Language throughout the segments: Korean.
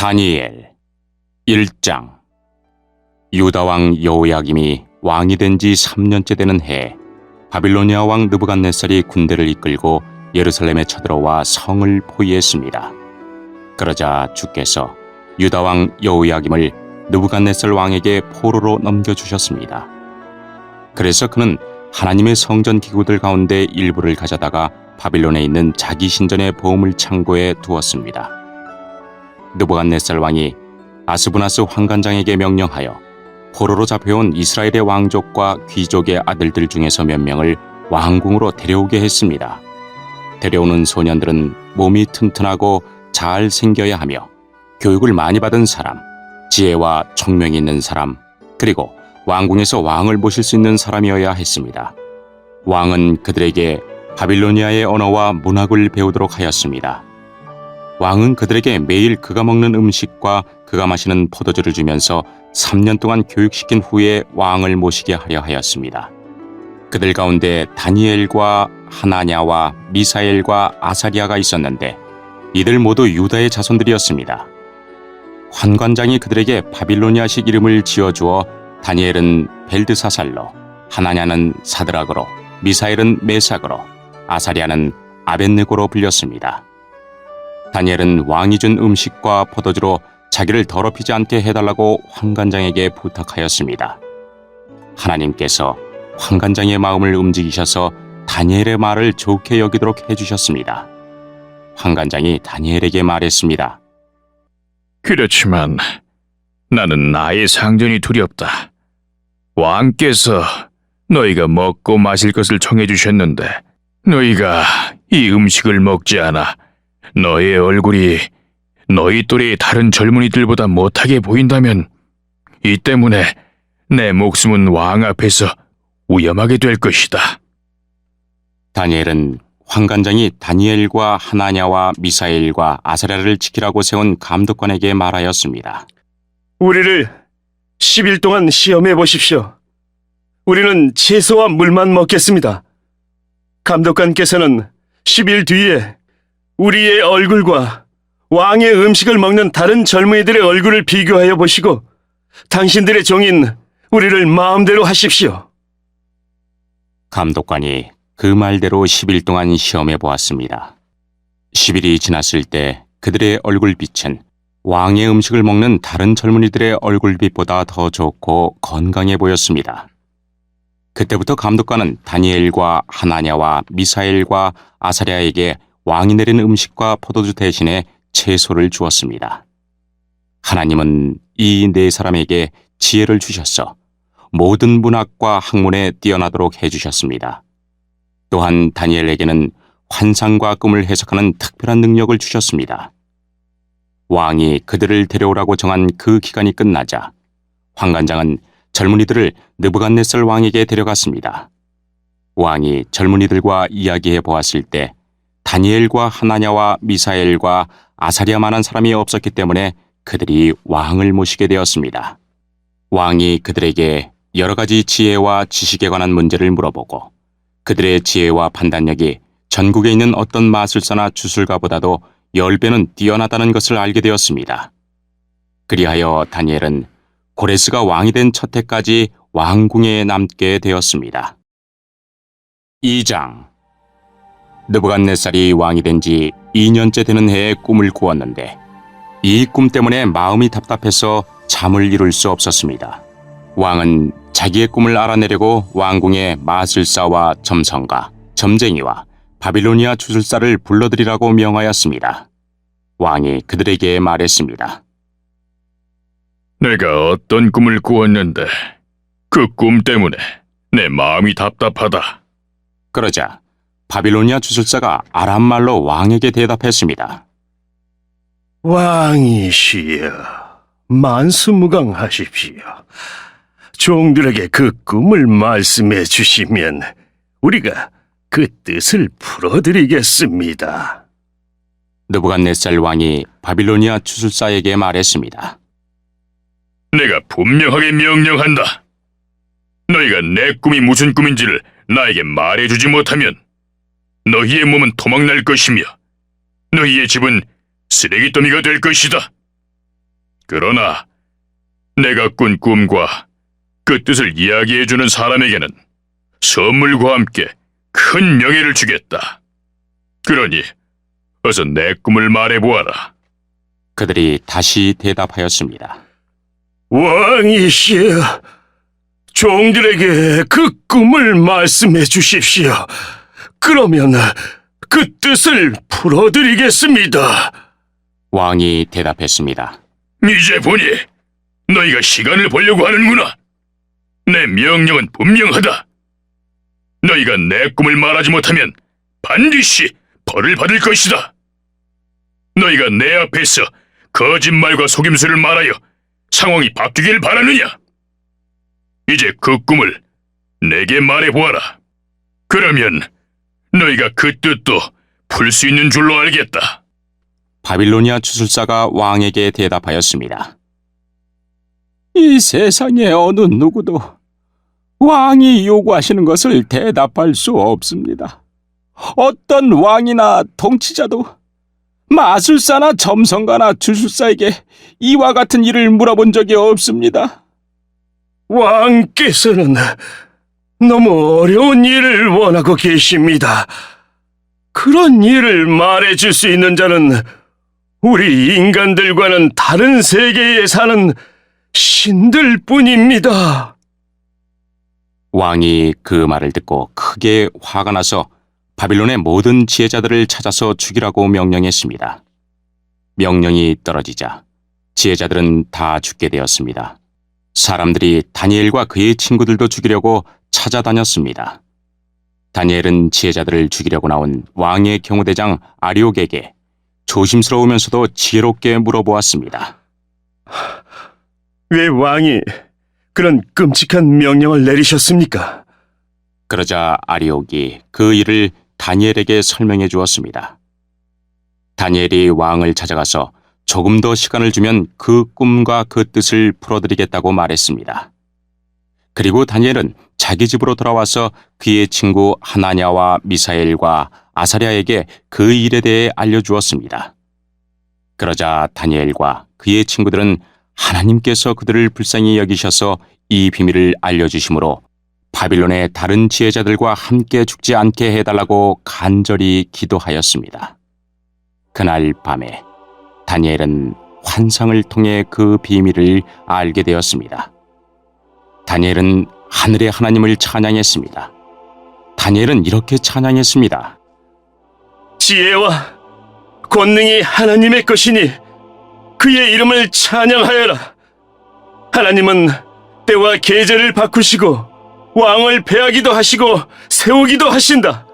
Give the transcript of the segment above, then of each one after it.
다니엘 1장. 유다 왕 여호야김이 왕이 된 지 3년째 되는 해에 바빌로니아 왕 느부갓네살이 군대를 이끌고 예루살렘에 쳐들어와 성을 포위했습니다. 그러자 주께서 유다 왕 여호야김을 느부갓네살 왕에게 포로로 넘겨주셨습니다. 그래서 그는 하나님의 성전 기구들 가운데 일부를 가져다가 바빌론에 있는 자기 신전의 보물 창고에 두었습니다. 느부갓네살 왕이 아스부나스 환관장에게 명령하여 포로로 잡혀온 이스라엘의 왕족과 귀족의 아들들 중에서 몇 명을 왕궁으로 데려오게 했습니다. 데려오는 소년들은 몸이 튼튼하고 잘 생겨야 하며 교육을 많이 받은 사람, 지혜와 총명이 있는 사람, 그리고 왕궁에서 왕을 모실 수 있는 사람이어야 했습니다. 왕은 그들에게 바빌로니아의 언어와 문학을 배우도록 하였습니다. 왕은 그들에게 매일 그가 먹는 음식과 그가 마시는 포도주를 주면서 3년 동안 교육시킨 후에 왕을 모시게 하려 하였습니다. 그들 가운데 다니엘과 하나냐와 미사엘과 아사리아가 있었는데 이들 모두 유다의 자손들이었습니다. 환관장이 그들에게 바빌로니아식 이름을 지어주어 다니엘은 벨드사살로, 하나냐는 사드락으로, 미사엘은 메삭으로, 아사리아는 아벳느고로 불렸습니다. 다니엘은 왕이 준 음식과 포도주로 자기를 더럽히지 않게 해달라고 환관장에게 부탁하였습니다. 하나님께서 환관장의 마음을 움직이셔서 다니엘의 말을 좋게 여기도록 해주셨습니다. 환관장이 다니엘에게 말했습니다. 그렇지만 나는 나의 상전이 두렵다. 왕께서 너희가 먹고 마실 것을 정해주셨는데 너희가 이 음식을 먹지 않아 너의 얼굴이 너희 또래의 다른 젊은이들보다 못하게 보인다면 이 때문에 내 목숨은 왕 앞에서 위험하게 될 것이다. 다니엘은 환관장이 다니엘과 하나냐와 미사엘과 아사랴를 지키라고 세운 감독관에게 말하였습니다. 우리를 10일 동안 시험해 보십시오. 우리는 채소와 물만 먹겠습니다. 감독관께서는 10일 뒤에 우리의 얼굴과 왕의 음식을 먹는 다른 젊은이들의 얼굴을 비교하여 보시고 당신들의 종인 우리를 마음대로 하십시오. 감독관이 그 말대로 10일 동안 시험해 보았습니다. 10일이 지났을 때 그들의 얼굴빛은 왕의 음식을 먹는 다른 젊은이들의 얼굴빛보다 더 좋고 건강해 보였습니다. 그때부터 감독관은 다니엘과 하나냐와 미사엘과 아사랴에게 왕이 내린 음식과 포도주 대신에 채소를 주었습니다. 하나님은 이 네 사람에게 지혜를 주셔서 모든 문학과 학문에 뛰어나도록 해주셨습니다. 또한 다니엘에게는 환상과 꿈을 해석하는 특별한 능력을 주셨습니다. 왕이 그들을 데려오라고 정한 그 기간이 끝나자 환관장은 젊은이들을 느부갓네살 왕에게 데려갔습니다. 왕이 젊은이들과 이야기해 보았을 때 다니엘과 하나냐와 미사엘과 아사랴만한 사람이 없었기 때문에 그들이 왕을 모시게 되었습니다. 왕이 그들에게 여러 가지 지혜와 지식에 관한 문제를 물어보고 그들의 지혜와 판단력이 전국에 있는 어떤 마술사나 주술가보다도 10배는 뛰어나다는 것을 알게 되었습니다. 그리하여 다니엘은 고레스가 왕이 된 첫 해까지 왕궁에 남게 되었습니다. 2장. 느부갓네살이 왕이 된 지 2년째 되는 해에 꿈을 꾸었는데 이 꿈 때문에 마음이 답답해서 잠을 이룰 수 없었습니다. 왕은 자기의 꿈을 알아내려고 왕궁에 마술사와 점성가, 점쟁이와 바빌로니아 주술사를 불러들이라고 명하였습니다. 왕이 그들에게 말했습니다. 내가 어떤 꿈을 꾸었는데 그 꿈 때문에 내 마음이 답답하다. 그러자 바빌로니아 주술사가 아람말로 왕에게 대답했습니다. 왕이시여, 만수무강하십시오. 종들에게 그 꿈을 말씀해 주시면 우리가 그 뜻을 풀어드리겠습니다. 느부갓네살 왕이 바빌로니아 주술사에게 말했습니다. 내가 분명하게 명령한다. 너희가 내 꿈이 무슨 꿈인지를 나에게 말해주지 못하면 너희의 몸은 도망날 것이며 너희의 집은 쓰레기더미가 될 것이다. 그러나 내가 꾼 꿈과 그 뜻을 이야기해주는 사람에게는 선물과 함께 큰 명예를 주겠다. 그러니 어서 내 꿈을 말해보아라. 그들이 다시 대답하였습니다. 왕이시여, 종들에게 그 꿈을 말씀해 주십시오. 그러면 그 뜻을 풀어드리겠습니다. 왕이 대답했습니다. 이제 보니 너희가 시간을 보려고 하는구나. 내 명령은 분명하다. 너희가 내 꿈을 말하지 못하면 반드시 벌을 받을 것이다. 너희가 내 앞에서 거짓말과 속임수를 말하여 상황이 바뀌길 바라느냐? 이제 그 꿈을 내게 말해보아라. 그러면 너희가 그 뜻도 풀 수 있는 줄로 알겠다. 바빌로니아 주술사가 왕에게 대답하였습니다. 이 세상의 어느 누구도 왕이 요구하시는 것을 대답할 수 없습니다. 어떤 왕이나 통치자도 마술사나 점성가나 주술사에게 이와 같은 일을 물어본 적이 없습니다. 왕께서는 너무 어려운 일을 원하고 계십니다. 그런 일을 말해줄 수 있는 자는 우리 인간들과는 다른 세계에 사는 신들 뿐입니다. 왕이 그 말을 듣고 크게 화가 나서 바빌론의 모든 지혜자들을 찾아서 죽이라고 명령했습니다. 명령이 떨어지자 지혜자들은 다 죽게 되었습니다. 사람들이 다니엘과 그의 친구들도 죽이려고 찾아다녔습니다. 다니엘은 지혜자들을 죽이려고 나온 왕의 경호대장 아리옥에게 조심스러우면서도 지혜롭게 물어보았습니다. 왜 왕이 그런 끔찍한 명령을 내리셨습니까? 그러자 아리옥이 그 일을 다니엘에게 설명해 주었습니다. 다니엘이 왕을 찾아가서 조금 더 시간을 주면 그 꿈과 그 뜻을 풀어드리겠다고 말했습니다. 그리고 다니엘은 자기 집으로 돌아와서 그의 친구 하나냐와 미사엘과 아사랴에게 그 일에 대해 알려주었습니다. 그러자 다니엘과 그의 친구들은 하나님께서 그들을 불쌍히 여기셔서 이 비밀을 알려주심으로 바빌론의 다른 지혜자들과 함께 죽지 않게 해달라고 간절히 기도하였습니다. 그날 밤에 다니엘은 환상을 통해 그 비밀을 알게 되었습니다. 다니엘은 하늘의 하나님을 찬양했습니다. 다니엘은 이렇게 찬양했습니다. 지혜와 권능이 하나님의 것이니 그의 이름을 찬양하여라. 하나님은 때와 계절을 바꾸시고 왕을 패하기도 하시고 세우기도 하신다.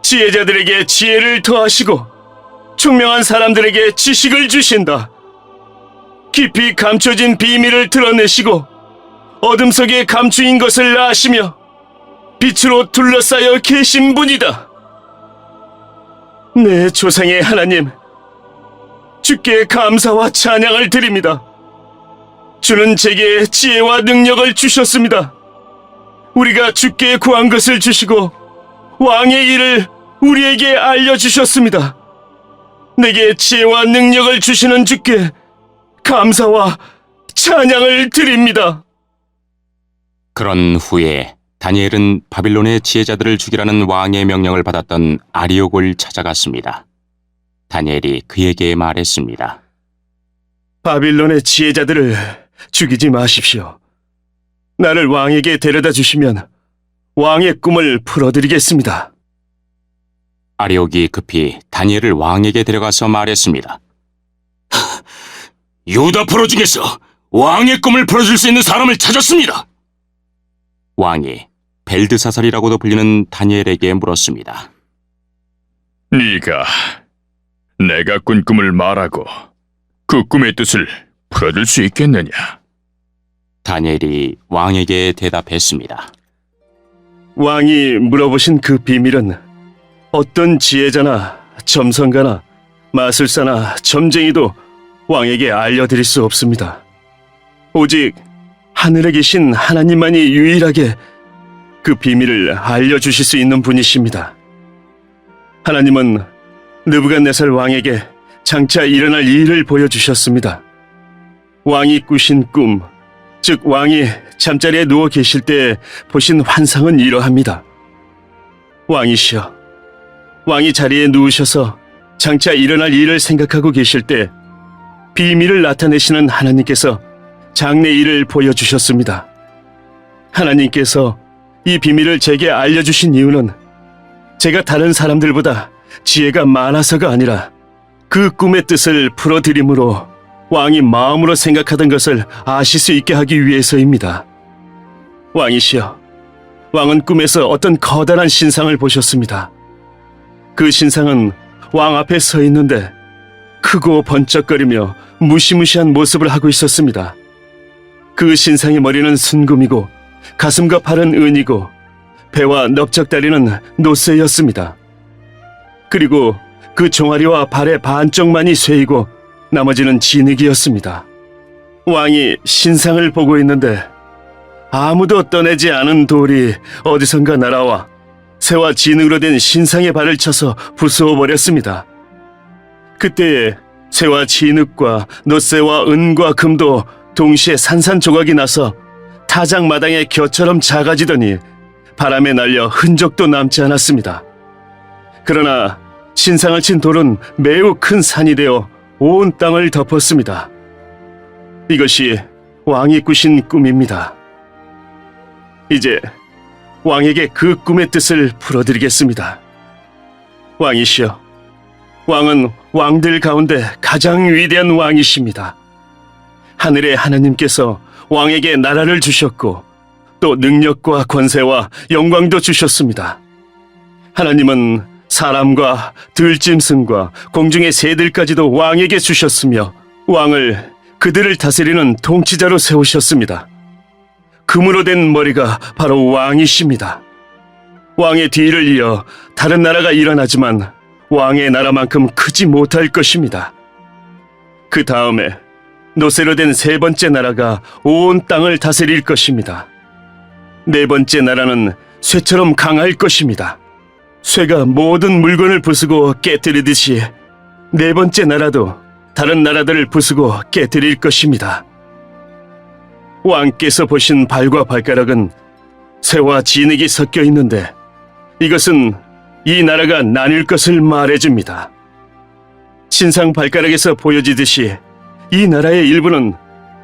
지혜자들에게 지혜를 더하시고 총명한 사람들에게 지식을 주신다. 깊이 감춰진 비밀을 드러내시고 어둠 속에 감추인 것을 아시며 빛으로 둘러싸여 계신 분이다. 내 조상의 하나님, 주께 감사와 찬양을 드립니다. 주는 제게 지혜와 능력을 주셨습니다. 우리가 주께 구한 것을 주시고 왕의 일을 우리에게 알려주셨습니다. 내게 지혜와 능력을 주시는 주께 감사와 찬양을 드립니다. 그런 후에 다니엘은 바빌론의 지혜자들을 죽이라는 왕의 명령을 받았던 아리옥을 찾아갔습니다. 다니엘이 그에게 말했습니다. 바빌론의 지혜자들을 죽이지 마십시오. 나를 왕에게 데려다 주시면 왕의 꿈을 풀어드리겠습니다. 아리옥이 급히 다니엘을 왕에게 데려가서 말했습니다. 유다 포로 중에서 왕의 꿈을 풀어줄 수 있는 사람을 찾았습니다. 왕이 벨드사살이라고도 불리는 다니엘에게 물었습니다. 네가 내가 꾼 꿈을 말하고 그 꿈의 뜻을 풀어줄 수 있겠느냐? 다니엘이 왕에게 대답했습니다. 왕이 물어보신 그 비밀은 어떤 지혜자나 점성가나 마술사나 점쟁이도 왕에게 알려드릴 수 없습니다. 오직 하늘에 계신 하나님만이 유일하게 그 비밀을 알려주실 수 있는 분이십니다. 하나님은 느부갓네살 왕에게 장차 일어날 일을 보여주셨습니다. 왕이 꾸신 꿈, 즉 왕이 잠자리에 누워 계실 때 보신 환상은 이러합니다. 왕이시여, 왕이 자리에 누우셔서 장차 일어날 일을 생각하고 계실 때 비밀을 나타내시는 하나님께서 장래일을 보여주셨습니다. 하나님께서 이 비밀을 제게 알려주신 이유는 제가 다른 사람들보다 지혜가 많아서가 아니라 그 꿈의 뜻을 풀어드림으로 왕이 마음으로 생각하던 것을 아실 수 있게 하기 위해서입니다. 왕이시여, 왕은 꿈에서 어떤 커다란 신상을 보셨습니다. 그 신상은 왕 앞에 서 있는데 크고 번쩍거리며 무시무시한 모습을 하고 있었습니다. 그 신상의 머리는 순금이고 가슴과 팔은 은이고 배와 넓적다리는 노쇠였습니다. 그리고 그 종아리와 발의 반쪽만이 쇠이고 나머지는 진흙이었습니다. 왕이 신상을 보고 있는데 아무도 떠내지 않은 돌이 어디선가 날아와 쇠와 진흙으로 된 신상의 발을 쳐서 부수어 버렸습니다. 그때에 쇠와 진흙과 노쇠와 은과 금도 동시에 산산조각이 나서 타작마당의 겨처럼 작아지더니 바람에 날려 흔적도 남지 않았습니다. 그러나 신상을 친 돌은 매우 큰 산이 되어 온 땅을 덮었습니다. 이것이 왕이 꾸신 꿈입니다. 이제 왕에게 그 꿈의 뜻을 풀어드리겠습니다. 왕이시여, 왕은 왕들 가운데 가장 위대한 왕이십니다. 하늘의 하나님께서 왕에게 나라를 주셨고 또 능력과 권세와 영광도 주셨습니다. 하나님은 사람과 들짐승과 공중의 새들까지도 왕에게 주셨으며 왕을 그들을 다스리는 통치자로 세우셨습니다. 금으로 된 머리가 바로 왕이십니다. 왕의 뒤를 이어 다른 나라가 일어나지만 왕의 나라만큼 크지 못할 것입니다. 그 다음에 노쇠로 된 세 번째 나라가 온 땅을 다스릴 것입니다. 네 번째 나라는 쇠처럼 강할 것입니다. 쇠가 모든 물건을 부수고 깨뜨리듯이 네 번째 나라도 다른 나라들을 부수고 깨뜨릴 것입니다. 왕께서 보신 발과 발가락은 쇠와 진흙이 섞여 있는데 이것은 이 나라가 나뉠 것을 말해줍니다. 신상 발가락에서 보여지듯이 이 나라의 일부는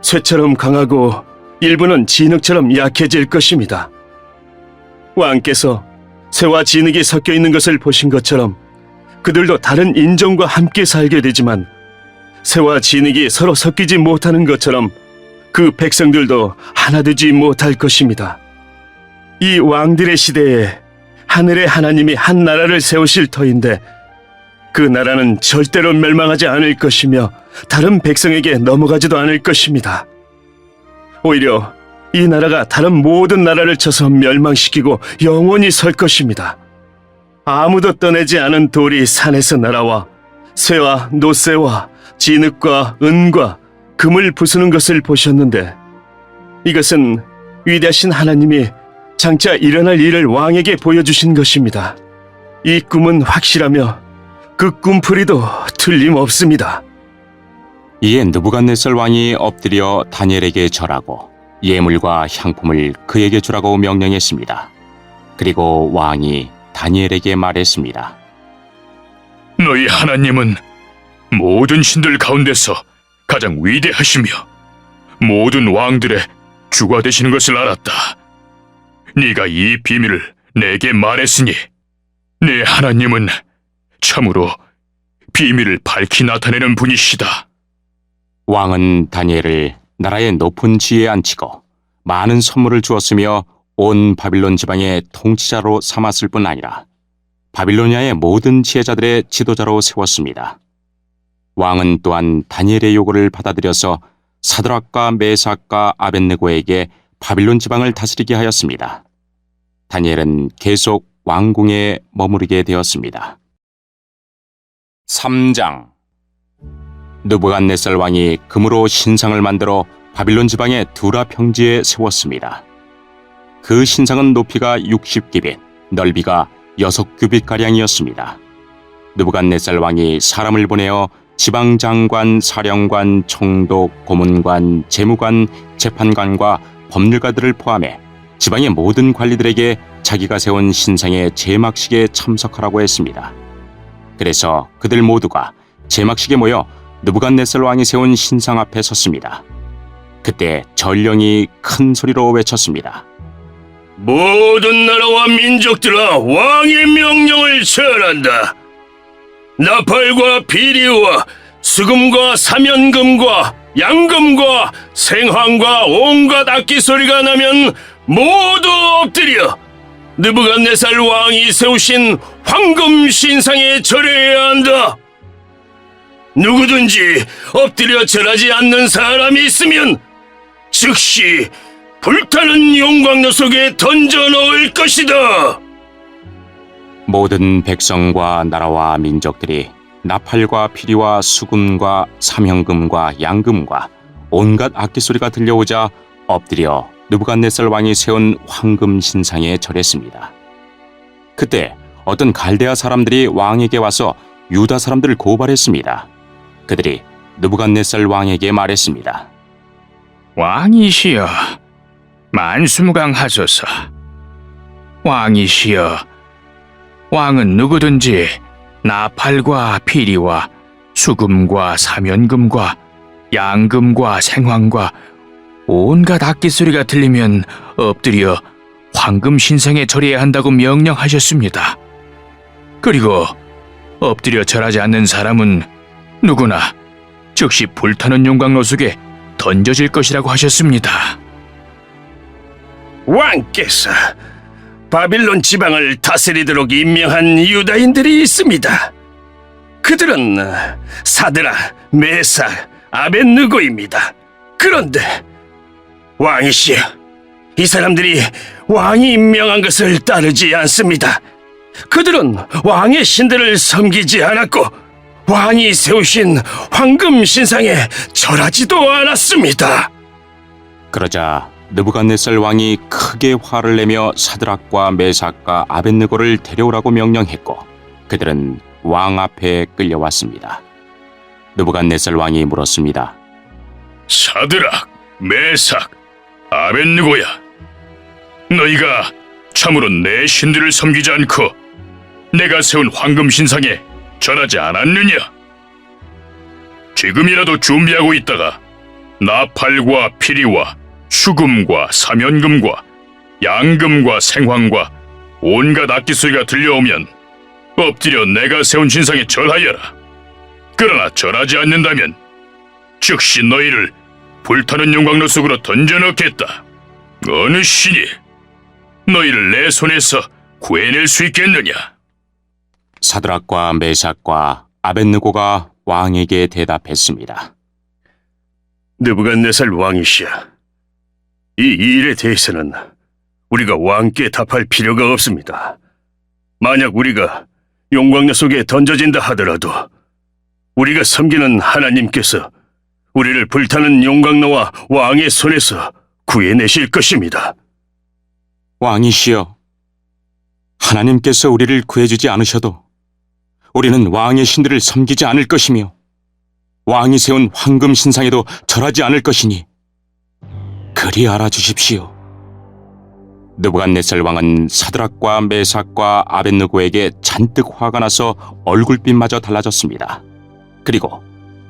쇠처럼 강하고 일부는 진흙처럼 약해질 것입니다. 왕께서 쇠와 진흙이 섞여 있는 것을 보신 것처럼 그들도 다른 인종과 함께 살게 되지만 쇠와 진흙이 서로 섞이지 못하는 것처럼 그 백성들도 하나 되지 못할 것입니다. 이 왕들의 시대에 하늘의 하나님이 한 나라를 세우실 터인데 그 나라는 절대로 멸망하지 않을 것이며 다른 백성에게 넘어가지도 않을 것입니다. 오히려 이 나라가 다른 모든 나라를 쳐서 멸망시키고 영원히 설 것입니다. 아무도 떠내지 않은 돌이 산에서 날아와 쇠와 노쇠와 진흙과 은과 금을 부수는 것을 보셨는데 이것은 위대하신 하나님이 장차 일어날 일을 왕에게 보여주신 것입니다. 이 꿈은 확실하며 그 꿈풀이도 틀림없습니다. 이에 느부갓네살 왕이 엎드려 다니엘에게 절하고 예물과 향품을 그에게 주라고 명령했습니다. 그리고 왕이 다니엘에게 말했습니다. 너희 하나님은 모든 신들 가운데서 가장 위대하시며 모든 왕들의 주가 되시는 것을 알았다. 네가 이 비밀을 내게 말했으니 네 하나님은 참으로 비밀을 밝히 나타내는 분이시다. 왕은 다니엘을 나라의 높은 지위에 앉히고 많은 선물을 주었으며 온 바빌론 지방의 통치자로 삼았을 뿐 아니라 바빌로니아의 모든 지혜자들의 지도자로 세웠습니다. 왕은 또한 다니엘의 요구를 받아들여서 사드락과 메삭과 아벳느고에게 바빌론 지방을 다스리게 하였습니다. 다니엘은 계속 왕궁에 머무르게 되었습니다. 3장. 느부갓네살 왕이 금으로 신상을 만들어 바빌론 지방의 두라 평지에 세웠습니다. 그 신상은 높이가 60규빗, 넓이가 6규빗가량이었습니다. 느부갓네살 왕이 사람을 보내어 지방장관, 사령관, 총독, 고문관, 재무관, 재판관과 법률가들을 포함해 지방의 모든 관리들에게 자기가 세운 신상의 제막식에 참석하라고 했습니다. 그래서 그들 모두가 제막식에 모여 느부갓네살 왕이 세운 신상 앞에 섰습니다. 그때 전령이 큰 소리로 외쳤습니다. 모든 나라와 민족들아, 왕의 명령을 절한다. 나팔과 비리와 수금과 사면금과 양금과 생황과 온갖 악기 소리가 나면 모두 엎드려 느부갓네살 왕이 세우신 황금 신상에 절해야 한다. 누구든지 엎드려 절하지 않는 사람이 있으면 즉시 불타는 용광로 속에 던져 넣을 것이다. 모든 백성과 나라와 민족들이 나팔과 피리와 수금과 삼형금과 양금과 온갖 악기 소리가 들려오자 엎드려 느부갓네살 왕이 세운 황금 신상에 절했습니다. 그때 어떤 갈대아 사람들이 왕에게 와서 유다 사람들을 고발했습니다. 그들이 느부갓네살 왕에게 말했습니다. 왕이시여, 만수무강하소서. 왕이시여, 왕은 누구든지 나팔과 피리와 수금과 사면금과 양금과 생황과 온갖 악기 소리가 들리면 엎드려 황금 신상에 절해야 한다고 명령하셨습니다. 그리고 엎드려 절하지 않는 사람은 누구나 즉시 불타는 용광로 속에 던져질 것이라고 하셨습니다. 왕께서 바빌론 지방을 다스리도록 임명한 유다인들이 있습니다. 그들은 사드라, 메삭, 아벳느고입니다. 그런데 왕이시여, 이 사람들이 왕이 임명한 것을 따르지 않습니다. 그들은 왕의 신들을 섬기지 않았고 왕이 세우신 황금 신상에 절하지도 않았습니다. 그러자 느부갓네살 왕이 크게 화를 내며 사드락과 메삭과 아벳느고를 데려오라고 명령했고 그들은 왕 앞에 끌려왔습니다. 느부갓네살 왕이 물었습니다. 사드락, 메삭, 아벳느고야, 너희가 참으로 내 신들을 섬기지 않고 내가 세운 황금 신상에 절하지 않았느냐? 지금이라도 준비하고 있다가 나팔과 피리와 수금과 사면금과 양금과 생황과 온갖 악기 소리가 들려오면 엎드려 내가 세운 신상에 절하여라. 그러나 절하지 않는다면 즉시 너희를 불타는 용광로 속으로 던져 넣겠다. 어느 신이 너희를 내 손에서 구해낼 수 있겠느냐? 사드락과 메삭과 아벳느고가 왕에게 대답했습니다. 느부갓네살 왕이시여, 이 일에 대해서는 우리가 왕께 답할 필요가 없습니다. 만약 우리가 용광로 속에 던져진다 하더라도 우리가 섬기는 하나님께서 우리를 불타는 용광로와 왕의 손에서 구해내실 것입니다. 왕이시여, 하나님께서 우리를 구해주지 않으셔도 우리는 왕의 신들을 섬기지 않을 것이며 왕이 세운 황금 신상에도 절하지 않을 것이니 그리 알아주십시오. 느부갓네살 왕은 사드락과 메삭과 아벳느고에게 잔뜩 화가 나서 얼굴빛마저 달라졌습니다. 그리고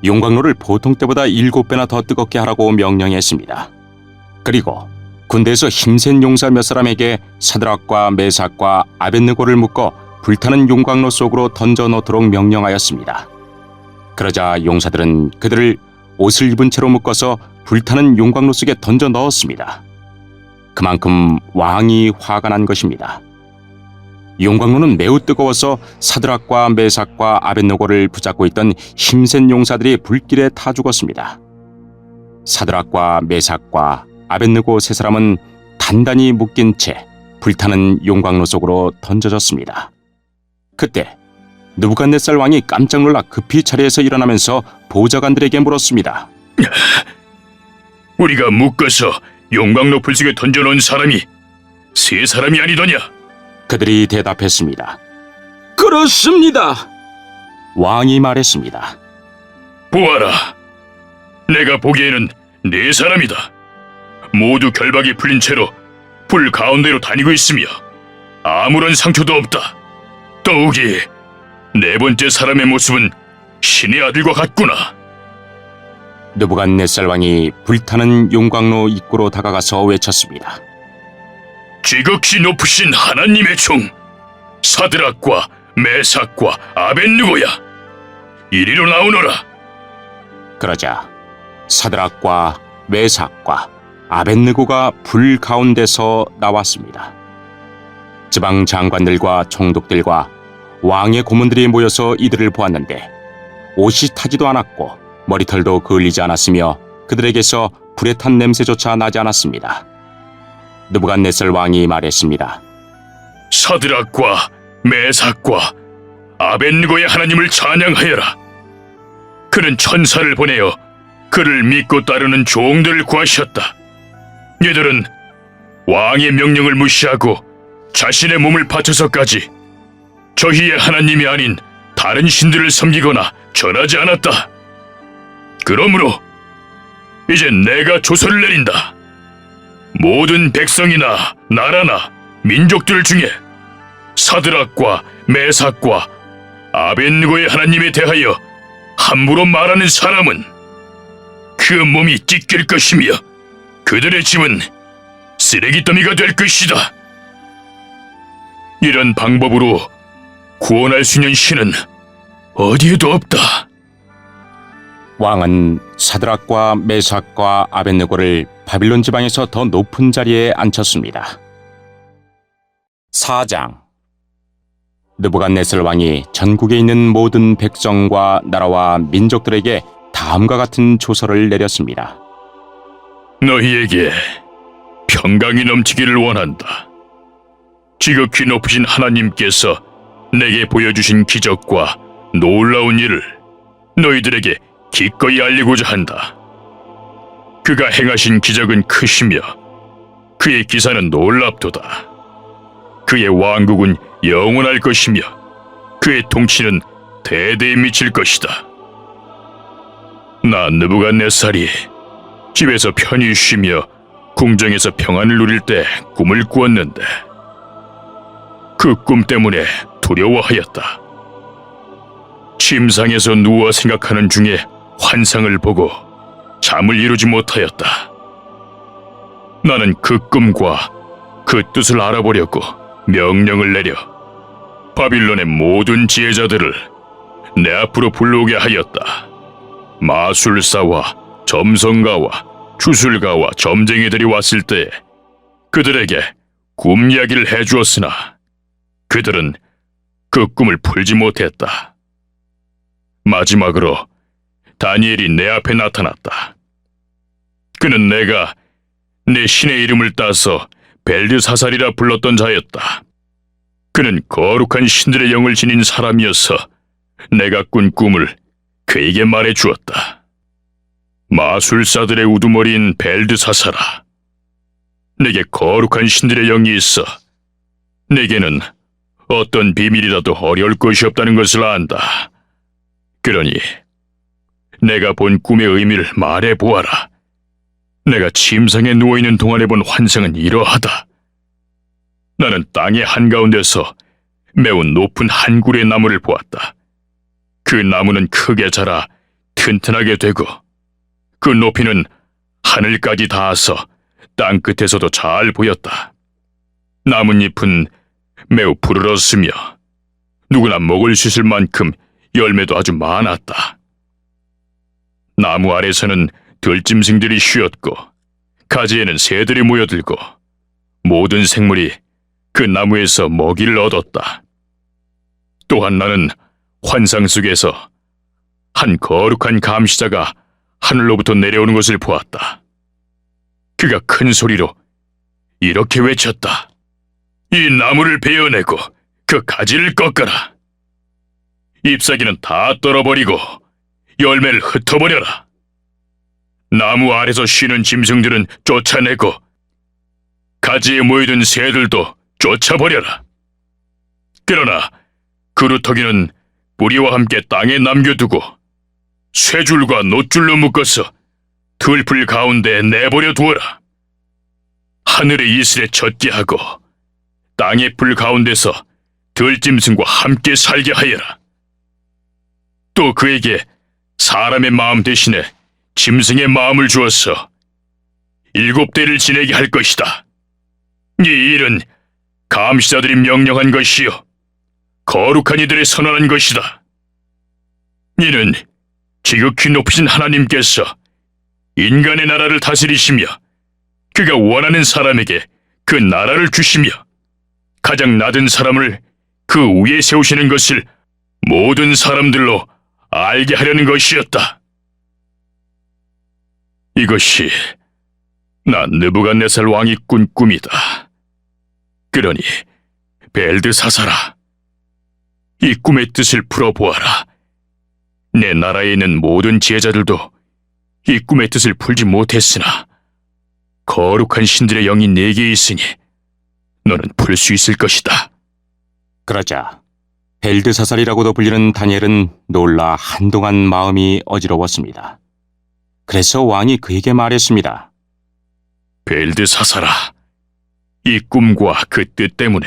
용광로를 보통 때보다 7배나 더 뜨겁게 하라고 명령했습니다. 그리고 군대에서 힘센 용사 몇 사람에게 사드락과 메삭과 아벳느고를 묶어 불타는 용광로 속으로 던져 놓도록 명령하였습니다. 그러자 용사들은 그들을 옷을 입은 채로 묶어서 불타는 용광로 속에 던져 넣었습니다. 그만큼 왕이 화가 난 것입니다. 용광로는 매우 뜨거워서 사드락과 메삭과 아벳느고를 붙잡고 있던 힘센 용사들이 불길에 타 죽었습니다. 사드락과 메삭과 아벳느고 세 사람은 단단히 묶인 채 불타는 용광로 속으로 던져졌습니다. 그때 느부갓네살 왕이 깜짝 놀라 급히 자리에서 일어나면서 보좌관들에게 물었습니다. 우리가 묶어서 용광로 불속에 던져놓은 사람이 세 사람이 아니더냐? 그들이 대답했습니다. 그렇습니다. 왕이 말했습니다. 보아라, 내가 보기에는 네 사람이다. 모두 결박이 풀린 채로 불 가운데로 다니고 있으며 아무런 상처도 없다. 더욱이 네 번째 사람의 모습은 신의 아들과 같구나. 느부갓네살 왕이 불타는 용광로 입구로 다가가서 외쳤습니다. 지극히 높으신 하나님의 종 사드락과 메삭과 아벳느고야, 이리로 나오너라. 그러자 사드락과 메삭과 아벳느고가 불 가운데서 나왔습니다. 지방 장관들과 총독들과 왕의 고문들이 모여서 이들을 보았는데 옷이 타지도 않았고 머리털도 그을리지 않았으며 그들에게서 불에 탄 냄새조차 나지 않았습니다. 느부갓네살 왕이 말했습니다. 사드락과 메삭과 아벳느고의 하나님을 찬양하여라. 그는 천사를 보내어 그를 믿고 따르는 종들을 구하셨다. 이들은 왕의 명령을 무시하고 자신의 몸을 바쳐서까지 저희의 하나님이 아닌 다른 신들을 섬기거나 절하지 않았다. 그러므로 이제 내가 조서를 내린다. 모든 백성이나 나라나 민족들 중에 사드락과 메삭과 아벳느고의 하나님에 대하여 함부로 말하는 사람은 그 몸이 찢길 것이며 그들의 집은 쓰레기더미가 될 것이다. 이런 방법으로 구원할 수 있는 신은 어디에도 없다. 왕은 사드락과 메삭과 아벳느고를 바빌론 지방에서 더 높은 자리에 앉혔습니다. 4장. 느부갓네살 왕이 전국에 있는 모든 백성과 나라와 민족들에게 다음과 같은 조서를 내렸습니다. 너희에게 평강이 넘치기를 원한다. 지극히 높으신 하나님께서 내게 보여주신 기적과 놀라운 일을 너희들에게 기꺼이 알리고자 한다. 그가 행하신 기적은 크시며 그의 기사는 놀랍도다. 그의 왕국은 영원할 것이며 그의 통치는 대대에 미칠 것이다. 나 느부갓네살이 집에서 편히 쉬며 궁정에서 평안을 누릴 때 꿈을 꾸었는데 그 꿈 때문에 두려워하였다. 침상에서 누워 생각하는 중에 환상을 보고 잠을 이루지 못하였다. 나는 그 꿈과 그 뜻을 알아보려고 명령을 내려 바빌론의 모든 지혜자들을 내 앞으로 불러오게 하였다. 마술사와 점성가와 주술가와 점쟁이들이 왔을 때 그들에게 꿈 이야기를 해주었으나 그들은 그 꿈을 풀지 못했다. 마지막으로 다니엘이 내 앞에 나타났다. 그는 내가 내 신의 이름을 따서 벨드사살이라 불렀던 자였다. 그는 거룩한 신들의 영을 지닌 사람이어서 내가 꾼 꿈을 그에게 말해 주었다. 마술사들의 우두머리인 벨드사살아, 내게 거룩한 신들의 영이 있어 내게는 어떤 비밀이라도 어려울 것이 없다는 것을 안다. 그러니 내가 본 꿈의 의미를 말해 보아라. 내가 침상에 누워있는 동안에 본 환상은 이러하다. 나는 땅의 한가운데서 매우 높은 한 그루의 나무를 보았다. 그 나무는 크게 자라 튼튼하게 되고 그 높이는 하늘까지 닿아서 땅 끝에서도 잘 보였다. 나뭇잎은 매우 푸르렀으며 누구나 먹을 수 있을 만큼 열매도 아주 많았다. 나무 아래서는 들짐승들이 쉬었고 가지에는 새들이 모여들고 모든 생물이 그 나무에서 먹이를 얻었다. 또한 나는 환상 속에서 한 거룩한 감시자가 하늘로부터 내려오는 것을 보았다. 그가 큰 소리로 이렇게 외쳤다. 이 나무를 베어내고 그 가지를 꺾어라. 잎사귀는 다 떨어버리고 열매를 흩어버려라. 나무 아래서 쉬는 짐승들은 쫓아내고 가지에 모여든 새들도 쫓아버려라. 그러나 그루터기는 뿌리와 함께 땅에 남겨두고 쇠줄과 놋줄로 묶어서 들풀 가운데 내버려 두어라. 하늘의 이슬에 젖게 하고 땅의 불 가운데서 들짐승과 함께 살게 하여라. 또 그에게 사람의 마음 대신에 짐승의 마음을 주어서 7대를 지내게 할 것이다. 이 일은 감시자들이 명령한 것이요 거룩한 이들의 선언한 것이다. 이는 지극히 높으신 하나님께서 인간의 나라를 다스리시며 그가 원하는 사람에게 그 나라를 주시며 가장 낮은 사람을 그 위에 세우시는 것을 모든 사람들로 알게 하려는 것이었다. 이것이 나 느부갓네살 왕이 꾼 꿈이다. 그러니 벨드사사라, 이 꿈의 뜻을 풀어보아라. 내 나라에 있는 모든 지혜자들도 이 꿈의 뜻을 풀지 못했으나 거룩한 신들의 영이 내게 있으니 너는 풀 수 있을 것이다. 그러자 벨드사살이라고도 불리는 다니엘은 놀라 한동안 마음이 어지러웠습니다. 그래서 왕이 그에게 말했습니다. 벨드사사라, 이 꿈과 그 뜻 때문에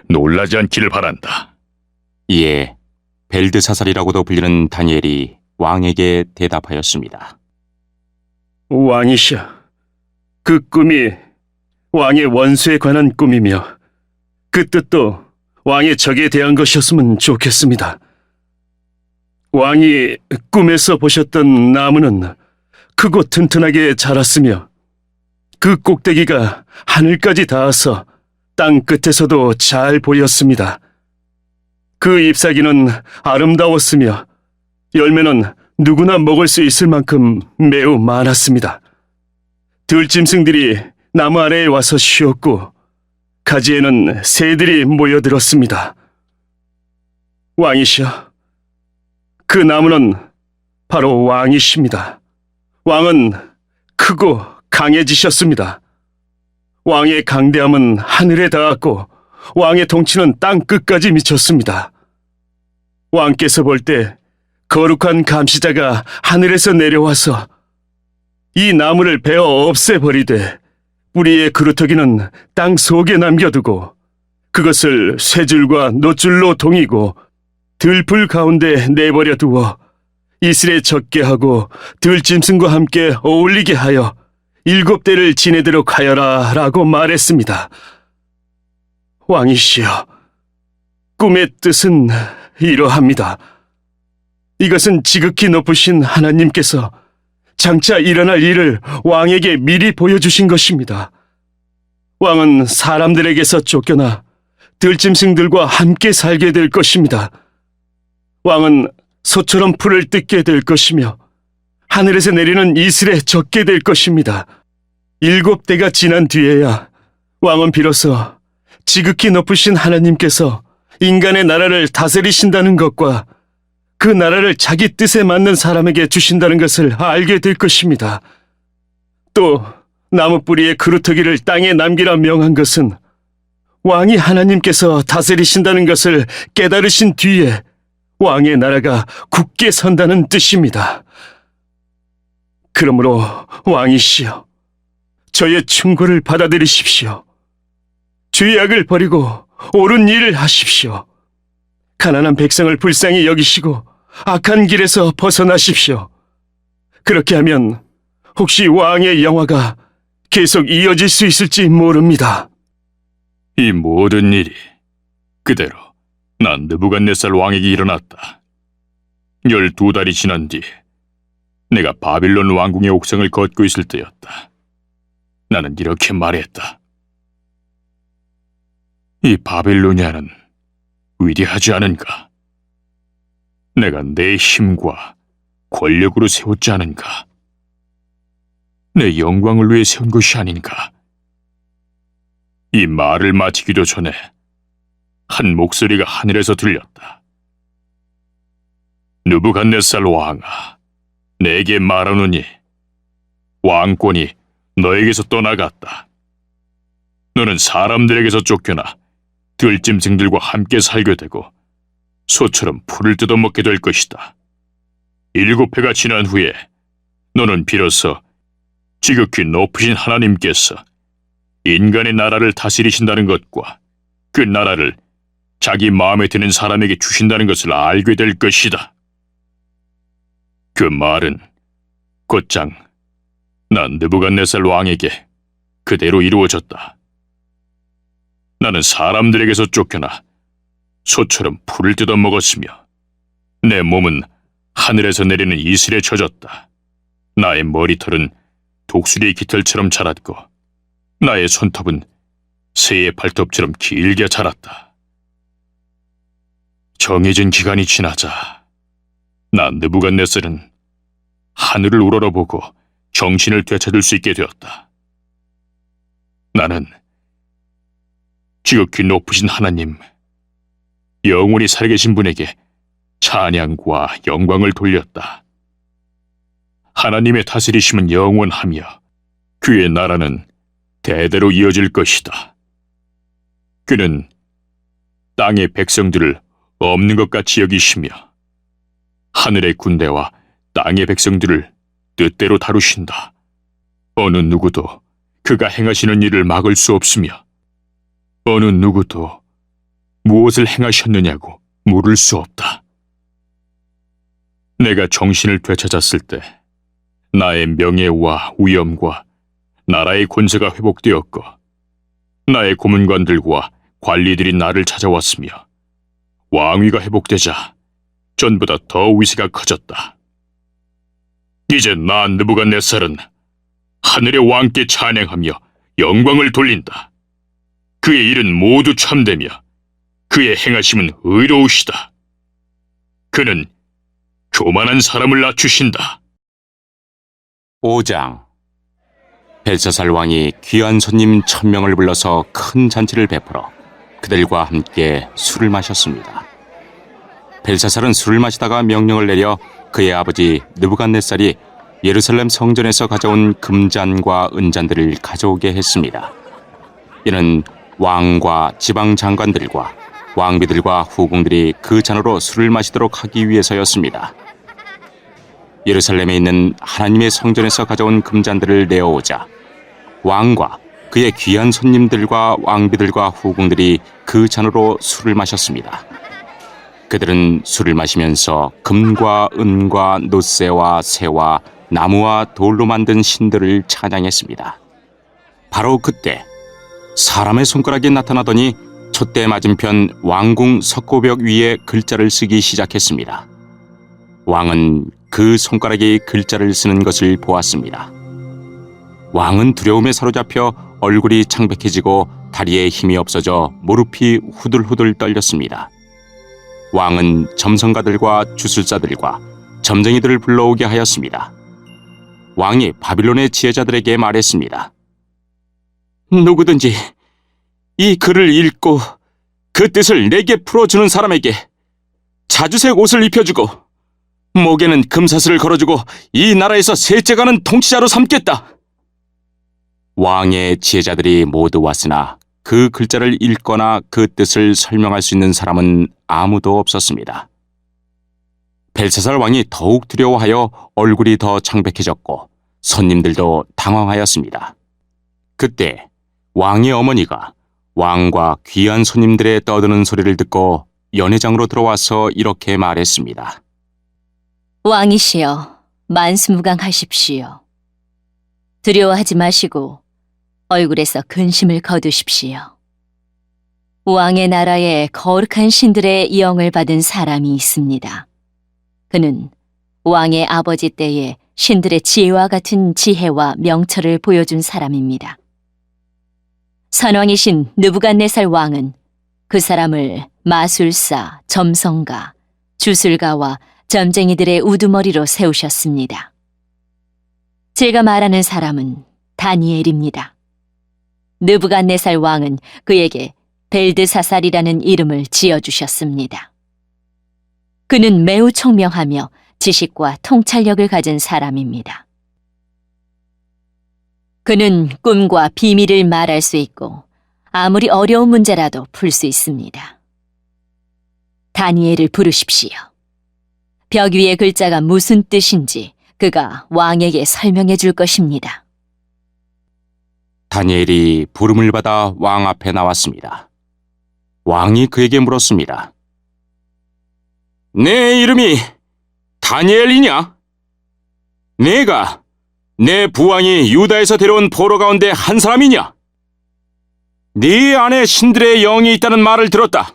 놀라지 않기를 바란다. 이에 벨드사살이라고도 불리는 다니엘이 왕에게 대답하였습니다. 왕이시여, 그 꿈이 왕의 원수에 관한 꿈이며 그 뜻도 왕의 적에 대한 것이었으면 좋겠습니다. 왕이 꿈에서 보셨던 나무는 크고 튼튼하게 자랐으며 그 꼭대기가 하늘까지 닿아서 땅 끝에서도 잘 보였습니다. 그 잎사귀는 아름다웠으며 열매는 누구나 먹을 수 있을 만큼 매우 많았습니다. 들짐승들이 나무 아래에 와서 쉬었고 가지에는 새들이 모여들었습니다. 왕이시여, 그 나무는 바로 왕이십니다. 왕은 크고 강해지셨습니다. 왕의 강대함은 하늘에 닿았고 왕의 통치는 땅 끝까지 미쳤습니다. 왕께서 볼 때 거룩한 감시자가 하늘에서 내려와서 이 나무를 베어 없애버리되 뿌리의 그루터기는 땅 속에 남겨두고 그것을 쇠줄과 놋줄로 동이고 들풀 가운데 내버려 두어 이슬에 젖게 하고 들짐승과 함께 어울리게 하여 7대를 지내도록 하여라 라고 말했습니다. 왕이시여, 꿈의 뜻은 이러합니다. 이것은 지극히 높으신 하나님께서 장차 일어날 일을 왕에게 미리 보여주신 것입니다. 왕은 사람들에게서 쫓겨나 들짐승들과 함께 살게 될 것입니다. 왕은 소처럼 풀을 뜯게 될 것이며 하늘에서 내리는 이슬에 젖게 될 것입니다. 7대가 지난 뒤에야 왕은 비로소 지극히 높으신 하나님께서 인간의 나라를 다스리신다는 것과 그 나라를 자기 뜻에 맞는 사람에게 주신다는 것을 알게 될 것입니다. 또 나무 뿌리의 그루터기를 땅에 남기라 명한 것은 왕이 하나님께서 다스리신다는 것을 깨달으신 뒤에 왕의 나라가 굳게 선다는 뜻입니다. 그러므로 왕이시여, 저의 충고를 받아들이십시오. 죄악을 버리고 옳은 일을 하십시오. 가난한 백성을 불쌍히 여기시고 악한 길에서 벗어나십시오. 그렇게 하면 혹시 왕의 영화가 계속 이어질 수 있을지 모릅니다. 이 모든 일이 그대로 난 느부갓네살 왕에게 일어났다. 12달이 지난 뒤 내가 바빌론 왕궁의 옥상을 걷고 있을 때였다. 나는 이렇게 말했다. 이 바빌로니아는 위대하지 않은가? 내가 내 힘과 권력으로 세웠지 않은가? 내 영광을 위해 세운 것이 아닌가? 이 말을 마치기도 전에 한 목소리가 하늘에서 들렸다. 느부갓네살 왕아, 내게 말하노니 왕권이 너에게서 떠나갔다. 너는 사람들에게서 쫓겨나 들짐승들과 함께 살게 되고 소처럼 풀을 뜯어먹게 될 것이다. 7회가 지난 후에 너는 비로소 지극히 높으신 하나님께서 인간의 나라를 다스리신다는 것과 그 나라를 자기 마음에 드는 사람에게 주신다는 것을 알게 될 것이다. 그 말은 곧장 난 느부갓네살 왕에게 그대로 이루어졌다. 나는 사람들에게서 쫓겨나 소처럼 풀을 뜯어먹었으며 내 몸은 하늘에서 내리는 이슬에 젖었다. 나의 머리털은 독수리의 깃털처럼 자랐고 나의 손톱은 새의 발톱처럼 길게 자랐다. 정해진 기간이 지나자 나 느부갓네살은 하늘을 우러러보고 정신을 되찾을 수 있게 되었다. 나는 지극히 높으신 하나님, 영원히 살아계신 분에게 찬양과 영광을 돌렸다. 하나님의 다스리심은 영원하며 그의 나라는 대대로 이어질 것이다. 그는 땅의 백성들을 없는 것 같이 여기시며 하늘의 군대와 땅의 백성들을 뜻대로 다루신다. 어느 누구도 그가 행하시는 일을 막을 수 없으며 어느 누구도 무엇을 행하셨느냐고 물을 수 없다. 내가 정신을 되찾았을 때 나의 명예와 위엄과 나라의 권세가 회복되었고 나의 고문관들과 관리들이 나를 찾아왔으며 왕위가 회복되자 전보다 더 위세가 커졌다. 이제 나 느부갓네살은 하늘의 왕께 찬양하며 영광을 돌린다. 그의 일은 모두 참되며 그의 행하심은 의로우시다. 그는 교만한 사람을 낮추신다. 5장. 벨사살 왕이 귀한 손님 1000명을 불러서 큰 잔치를 베풀어 그들과 함께 술을 마셨습니다. 벨사살은 술을 마시다가 명령을 내려 그의 아버지 느부갓네살이 예루살렘 성전에서 가져온 금잔과 은잔들을 가져오게 했습니다. 이는 왕과 지방 장관들과 왕비들과 후궁들이 그 잔으로 술을 마시도록 하기 위해서였습니다. 예루살렘에 있는 하나님의 성전에서 가져온 금잔들을 내어오자 왕과 그의 귀한 손님들과 왕비들과 후궁들이 그 잔으로 술을 마셨습니다. 그들은 술을 마시면서 금과 은과 노새와 새와 나무와 돌로 만든 신들을 찬양했습니다. 바로 그때 사람의 손가락이 나타나더니 촛대 맞은편 왕궁 석고벽 위에 글자를 쓰기 시작했습니다. 왕은 그 손가락이 글자를 쓰는 것을 보았습니다. 왕은 두려움에 사로잡혀 얼굴이 창백해지고 다리에 힘이 없어져 무릎이 후들후들 떨렸습니다. 왕은 점성가들과 주술사들과 점쟁이들을 불러오게 하였습니다. 왕이 바빌론의 지혜자들에게 말했습니다. 누구든지 이 글을 읽고 그 뜻을 내게 풀어주는 사람에게 자주색 옷을 입혀주고 목에는 금사슬을 걸어주고 이 나라에서 셋째가는 통치자로 삼겠다. 왕의 지혜자들이 모두 왔으나 그 글자를 읽거나 그 뜻을 설명할 수 있는 사람은 아무도 없었습니다. 벨사살 왕이 더욱 두려워하여 얼굴이 더 창백해졌고 손님들도 당황하였습니다. 그때 왕의 어머니가 왕과 귀한 손님들의 떠드는 소리를 듣고 연회장으로 들어와서 이렇게 말했습니다. 왕이시여, 만수무강하십시오. 두려워하지 마시고 얼굴에서 근심을 거두십시오. 왕의 나라에 거룩한 신들의 영을 받은 사람이 있습니다. 그는 왕의 아버지 때에 신들의 지혜와 같은 지혜와 명철을 보여준 사람입니다. 선왕이신 느부갓네살 왕은 그 사람을 마술사, 점성가, 주술가와 점쟁이들의 우두머리로 세우셨습니다. 제가 말하는 사람은 다니엘입니다. 느부갓네살 왕은 그에게 벨드사살이라는 이름을 지어주셨습니다. 그는 매우 총명하며 지식과 통찰력을 가진 사람입니다. 그는 꿈과 비밀을 말할 수 있고 아무리 어려운 문제라도 풀 수 있습니다. 다니엘을 부르십시오. 벽 위의 글자가 무슨 뜻인지 그가 왕에게 설명해 줄 것입니다. 다니엘이 부름을 받아 왕 앞에 나왔습니다. 왕이 그에게 물었습니다. 내 이름이 다니엘이냐? 내가 내 부왕이 유다에서 데려온 포로 가운데 한 사람이냐? 네 안에 신들의 영이 있다는 말을 들었다.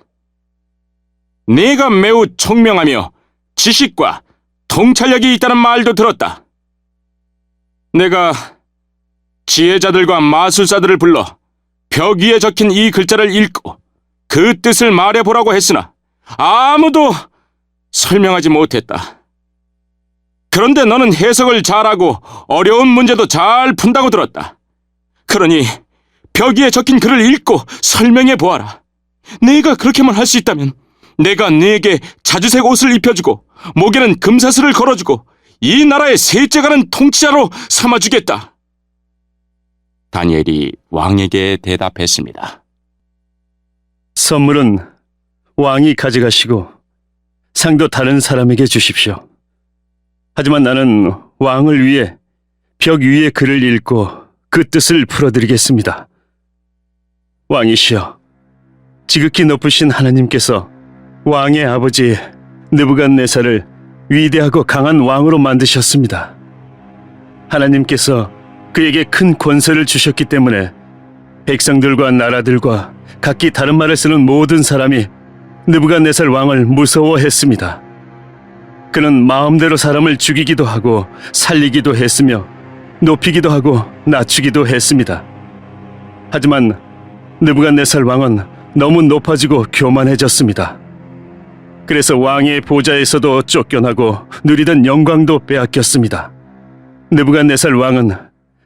내가 매우 총명하며 지식과 통찰력이 있다는 말도 들었다. 내가 지혜자들과 마술사들을 불러 벽 위에 적힌 이 글자를 읽고 그 뜻을 말해보라고 했으나 아무도 설명하지 못했다. 그런데 너는 해석을 잘하고 어려운 문제도 잘 푼다고 들었다. 그러니 벽 위에 적힌 글을 읽고 설명해 보아라. 네가 그렇게만 할 수 있다면 내가 네게 자주색 옷을 입혀주고 목에는 금사슬을 걸어주고 이 나라의 셋째 가는 통치자로 삼아주겠다. 다니엘이 왕에게 대답했습니다. 선물은 왕이 가져가시고 상도 다른 사람에게 주십시오. 하지만 나는 왕을 위해 벽 위의 글을 읽고 그 뜻을 풀어드리겠습니다. 왕이시여, 지극히 높으신 하나님께서 왕의 아버지 느부갓네살을 위대하고 강한 왕으로 만드셨습니다. 하나님께서 그에게 큰 권세를 주셨기 때문에 백성들과 나라들과 각기 다른 말을 쓰는 모든 사람이 느부갓네살 왕을 무서워했습니다. 그는 마음대로 사람을 죽이기도 하고 살리기도 했으며 높이기도 하고 낮추기도 했습니다. 하지만 느부갓네살 왕은 너무 높아지고 교만해졌습니다. 그래서 왕의 보좌에서도 쫓겨나고 누리던 영광도 빼앗겼습니다. 느부갓네살 왕은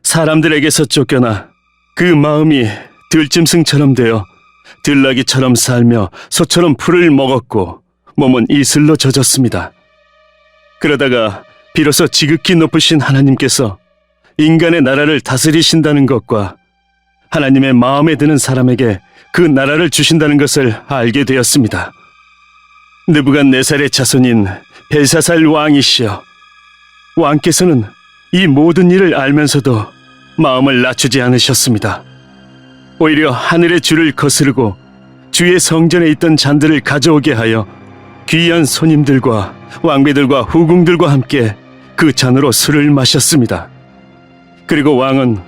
사람들에게서 쫓겨나 그 마음이 들짐승처럼 되어 들나귀처럼 살며 소처럼 풀을 먹었고 몸은 이슬로 젖었습니다. 그러다가 비로소 지극히 높으신 하나님께서 인간의 나라를 다스리신다는 것과 하나님의 마음에 드는 사람에게 그 나라를 주신다는 것을 알게 되었습니다. 느부갓네살의 자손인 벨사살 왕이시여, 왕께서는 이 모든 일을 알면서도 마음을 낮추지 않으셨습니다. 오히려 하늘의 주를 거스르고 주의 성전에 있던 잔들을 가져오게 하여 귀한 손님들과 왕비들과 후궁들과 함께 그 잔으로 술을 마셨습니다. 그리고 왕은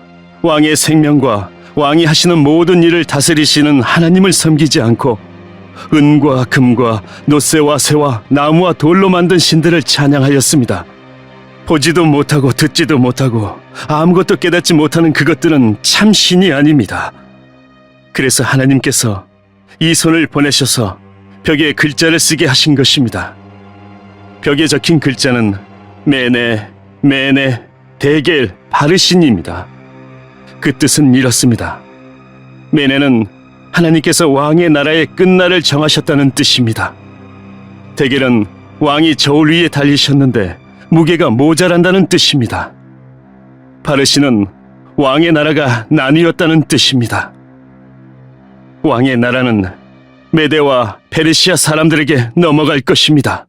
왕의 생명과 왕이 하시는 모든 일을 다스리시는 하나님을 섬기지 않고 은과 금과 노새와 새와 나무와 돌로 만든 신들을 찬양하였습니다. 보지도 못하고 듣지도 못하고 아무것도 깨닫지 못하는 그것들은 참 신이 아닙니다. 그래서 하나님께서 이 손을 보내셔서 벽에 글자를 쓰게 하신 것입니다. 벽에 적힌 글자는 메네, 메네, 데겔, 바르신입니다. 그 뜻은 이렇습니다. 메네는 하나님께서 왕의 나라의 끝날을 정하셨다는 뜻입니다. 데겔은 왕이 저울 위에 달리셨는데 무게가 모자란다는 뜻입니다. 바르신은 왕의 나라가 나뉘었다는 뜻입니다. 왕의 나라는 메대와 페르시아 사람들에게 넘어갈 것입니다.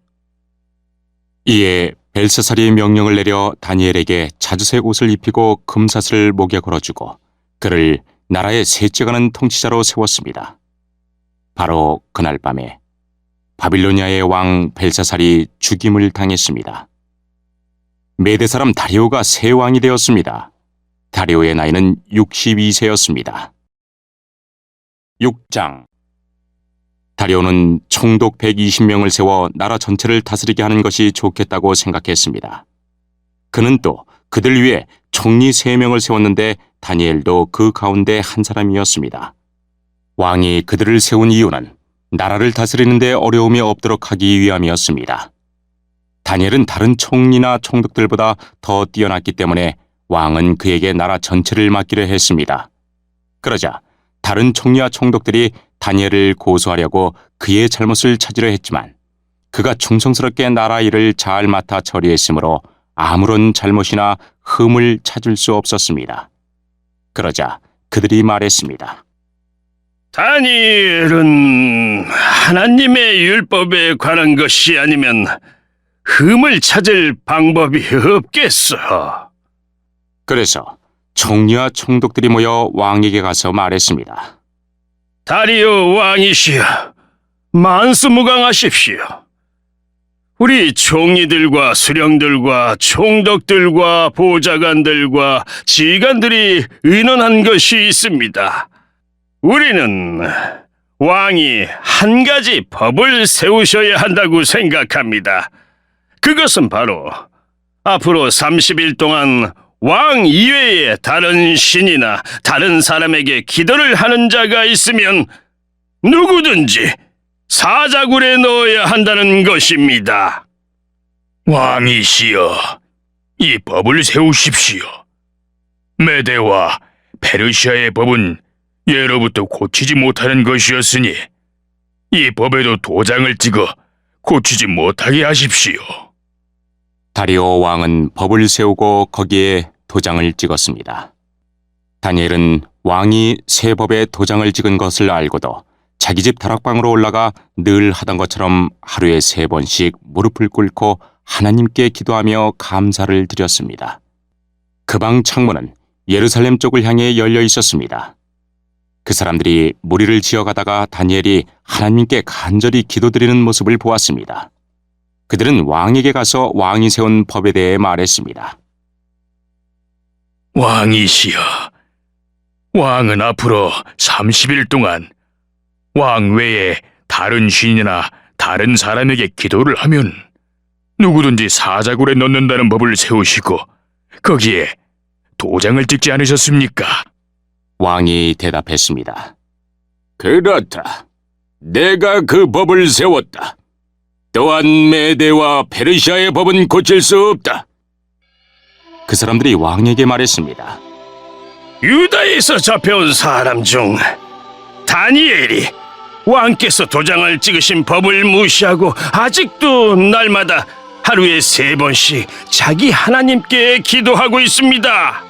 이에 벨사살이 명령을 내려 다니엘에게 자주색 옷을 입히고 금사슬을 목에 걸어주고 그를 나라의 셋째가는 통치자로 세웠습니다. 바로 그날 밤에 바빌로니아의 왕 벨사살이 죽임을 당했습니다. 메대 사람 다리오가 새 왕이 되었습니다. 다리오의 나이는 62세였습니다. 6장. 다리오는 총독 120명을 세워 나라 전체를 다스리게 하는 것이 좋겠다고 생각했습니다. 그는 또 그들 위해 총리 3명을 세웠는데 다니엘도 그 가운데 한 사람이었습니다. 왕이 그들을 세운 이유는 나라를 다스리는 데 어려움이 없도록 하기 위함이었습니다. 다니엘은 다른 총리나 총독들보다 더 뛰어났기 때문에 왕은 그에게 나라 전체를 맡기려 했습니다. 그러자 다른 총리와 총독들이 다니엘을 고소하려고 그의 잘못을 찾으려 했지만 그가 충성스럽게 나라 일을 잘 맡아 처리했으므로 아무런 잘못이나 흠을 찾을 수 없었습니다. 그러자 그들이 말했습니다. 다니엘은 하나님의 율법에 관한 것이 아니면 흠을 찾을 방법이 없겠어. 그래서 총리와 총독들이 모여 왕에게 가서 말했습니다. 다리오 왕이시여, 만수무강하십시오. 우리 총리들과 수령들과 총독들과 보좌관들과 지휘관들이 의논한 것이 있습니다. 우리는 왕이 한 가지 법을 세우셔야 한다고 생각합니다. 그것은 바로 앞으로 30일 동안 왕 이외에 다른 신이나 다른 사람에게 기도를 하는 자가 있으면 누구든지 사자굴에 넣어야 한다는 것입니다. 왕이시여, 이 법을 세우십시오. 메대와 페르시아의 법은 예로부터 고치지 못하는 것이었으니 이 법에도 도장을 찍어 고치지 못하게 하십시오. 다리오 왕은 법을 세우고 거기에 도장을 찍었습니다. 다니엘은 왕이 새 법에 도장을 찍은 것을 알고도 자기 집 다락방으로 올라가 늘 하던 것처럼 하루에 3번씩 무릎을 꿇고 하나님께 기도하며 감사를 드렸습니다. 그 방 창문은 예루살렘 쪽을 향해 열려 있었습니다. 그 사람들이 무리를 지어가다가 다니엘이 하나님께 간절히 기도드리는 모습을 보았습니다. 그들은 왕에게 가서 왕이 세운 법에 대해 말했습니다. 왕이시여, 왕은 앞으로 30일 동안 왕 외에 다른 신이나 다른 사람에게 기도를 하면 누구든지 사자굴에 넣는다는 법을 세우시고 거기에 도장을 찍지 않으셨습니까? 왕이 대답했습니다. 그렇다. 내가 그 법을 세웠다. 또한 메대와 페르시아의 법은 고칠 수 없다. 그 사람들이 왕에게 말했습니다. 유다에서 잡혀온 사람 중 다니엘이 왕께서 도장을 찍으신 법을 무시하고 아직도 날마다 하루에 3번씩 자기 하나님께 기도하고 있습니다.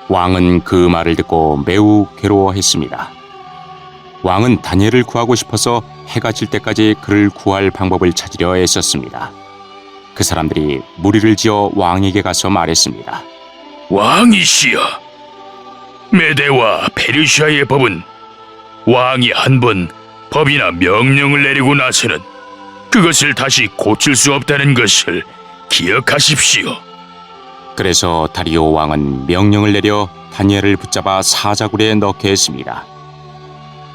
왕은 그 말을 듣고 매우 괴로워했습니다. 왕은 다니엘을 구하고 싶어서 해가 질 때까지 그를 구할 방법을 찾으려 애썼습니다. 그 사람들이 무리를 지어 왕에게 가서 말했습니다. 왕이시여, 메대와 페르시아의 법은 왕이 한 번 법이나 명령을 내리고 나서는 그것을 다시 고칠 수 없다는 것을 기억하십시오. 그래서 다리오 왕은 명령을 내려 다니엘을 붙잡아 사자굴에 넣게 했습니다.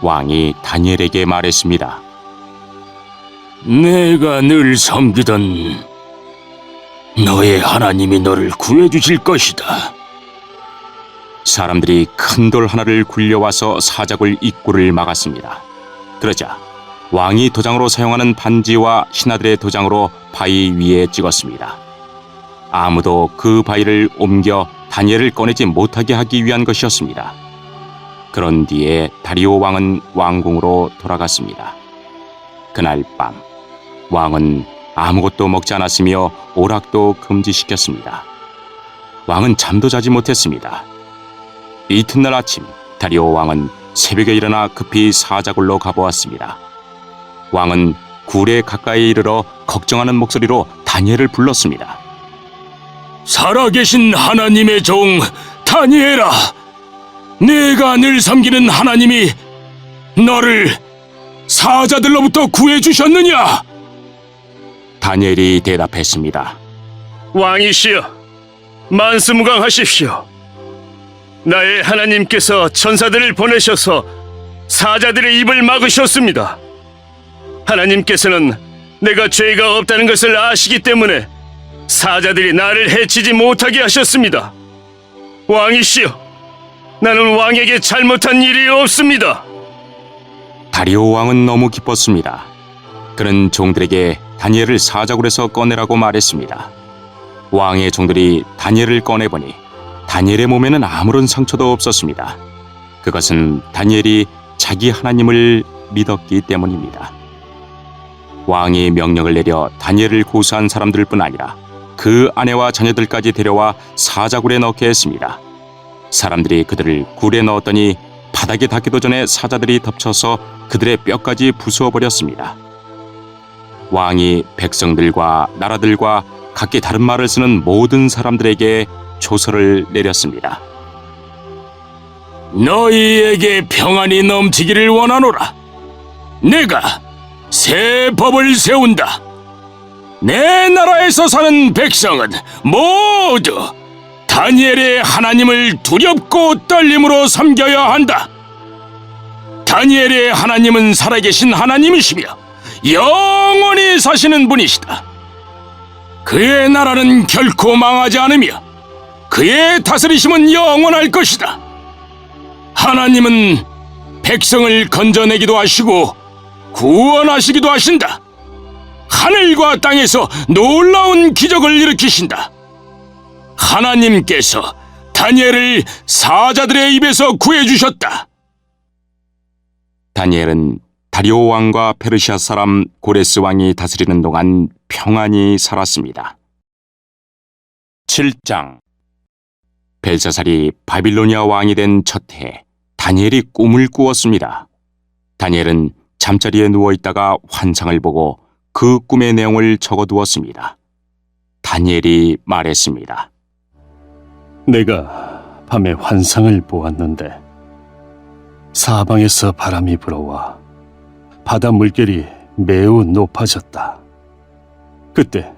왕이 다니엘에게 말했습니다. 내가 늘 섬기던 너의 하나님이 너를 구해주실 것이다. 사람들이 큰 돌 하나를 굴려와서 사자굴 입구를 막았습니다. 그러자 왕이 도장으로 사용하는 반지와 신하들의 도장으로 바위 위에 찍었습니다. 아무도 그 바위를 옮겨 다니엘을 꺼내지 못하게 하기 위한 것이었습니다. 그런 뒤에 다리오 왕은 왕궁으로 돌아갔습니다. 그날 밤 왕은 아무것도 먹지 않았으며 오락도 금지시켰습니다. 왕은 잠도 자지 못했습니다. 이튿날 아침 다리오 왕은 새벽에 일어나 급히 사자굴로 가보았습니다. 왕은 굴에 가까이 이르러 걱정하는 목소리로 다니엘을 불렀습니다. 살아계신 하나님의 종 다니엘아, 내가 늘 섬기는 하나님이 너를 사자들로부터 구해주셨느냐? 다니엘이 대답했습니다. 왕이시여, 만수무강하십시오. 나의 하나님께서 천사들을 보내셔서 사자들의 입을 막으셨습니다. 하나님께서는 내가 죄가 없다는 것을 아시기 때문에 사자들이 나를 해치지 못하게 하셨습니다. 왕이시여, 나는 왕에게 잘못한 일이 없습니다. 다리오 왕은 너무 기뻤습니다. 그는 종들에게 다니엘을 사자굴에서 꺼내라고 말했습니다. 왕의 종들이 다니엘을 꺼내보니 다니엘의 몸에는 아무런 상처도 없었습니다. 그것은 다니엘이 자기 하나님을 믿었기 때문입니다. 왕이 명령을 내려 다니엘을 고소한 사람들뿐 아니라 그 아내와 자녀들까지 데려와 사자굴에 넣게 했습니다. 사람들이 그들을 굴에 넣었더니 바닥에 닿기도 전에 사자들이 덮쳐서 그들의 뼈까지 부수어 버렸습니다. 왕이 백성들과 나라들과 각기 다른 말을 쓰는 모든 사람들에게 조서를 내렸습니다. 너희에게 평안이 넘치기를 원하노라. 내가 새 법을 세운다. 내 나라에서 사는 백성은 모두 다니엘의 하나님을 두렵고 떨림으로 섬겨야 한다. 다니엘의 하나님은 살아계신 하나님이시며 영원히 사시는 분이시다. 그의 나라는 결코 망하지 않으며 그의 다스리심은 영원할 것이다. 하나님은 백성을 건져내기도 하시고 구원하시기도 하신다. 하늘과 땅에서 놀라운 기적을 일으키신다. 하나님께서 다니엘을 사자들의 입에서 구해주셨다. 다니엘은 다리오 왕과 페르시아 사람 고레스 왕이 다스리는 동안 평안히 살았습니다. 7장. 벨사살이 바빌로니아 왕이 된 첫 해, 다니엘이 꿈을 꾸었습니다. 다니엘은 잠자리에 누워 있다가 환상을 보고 그 꿈의 내용을 적어두었습니다. 다니엘이 말했습니다. 내가 밤에 환상을 보았는데 사방에서 바람이 불어와 바다 물결이 매우 높아졌다. 그때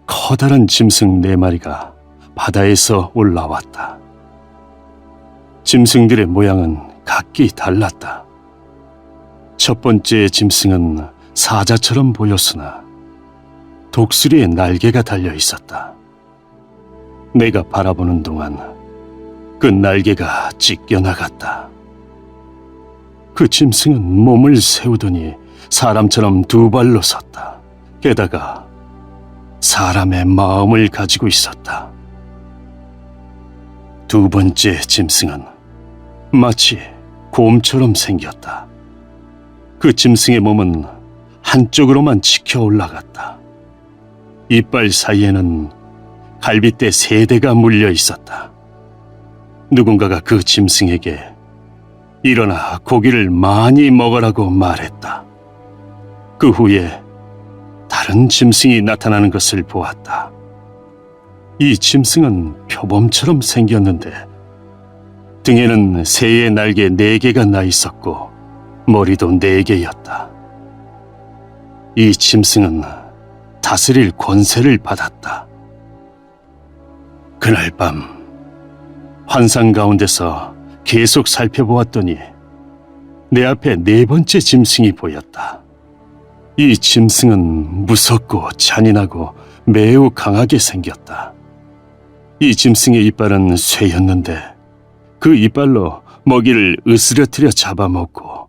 커다란 짐승 4마리가 바다에서 올라왔다. 짐승들의 모양은 각기 달랐다. 첫 번째 짐승은 사자처럼 보였으나 독수리의 날개가 달려 있었다. 내가 바라보는 동안 그 날개가 찢겨나갔다. 그 짐승은 몸을 세우더니 사람처럼 2발로 섰다. 게다가 사람의 마음을 가지고 있었다. 두 번째 짐승은 마치 곰처럼 생겼다. 그 짐승의 몸은 한쪽으로만 치켜 올라갔다. 이빨 사이에는 갈빗대 3대가 물려 있었다. 누군가가 그 짐승에게 일어나 고기를 많이 먹으라고 말했다. 그 후에 다른 짐승이 나타나는 것을 보았다. 이 짐승은 표범처럼 생겼는데 등에는 새의 날개 4개가 나 있었고 머리도 4개였다. 이 짐승은 다스릴 권세를 받았다. 그날 밤 환상 가운데서 계속 살펴보았더니 내 앞에 4번째 짐승이 보였다. 이 짐승은 무섭고 잔인하고 매우 강하게 생겼다. 이 짐승의 이빨은 쇠였는데 그 이빨로 먹이를 으스러뜨려 잡아먹고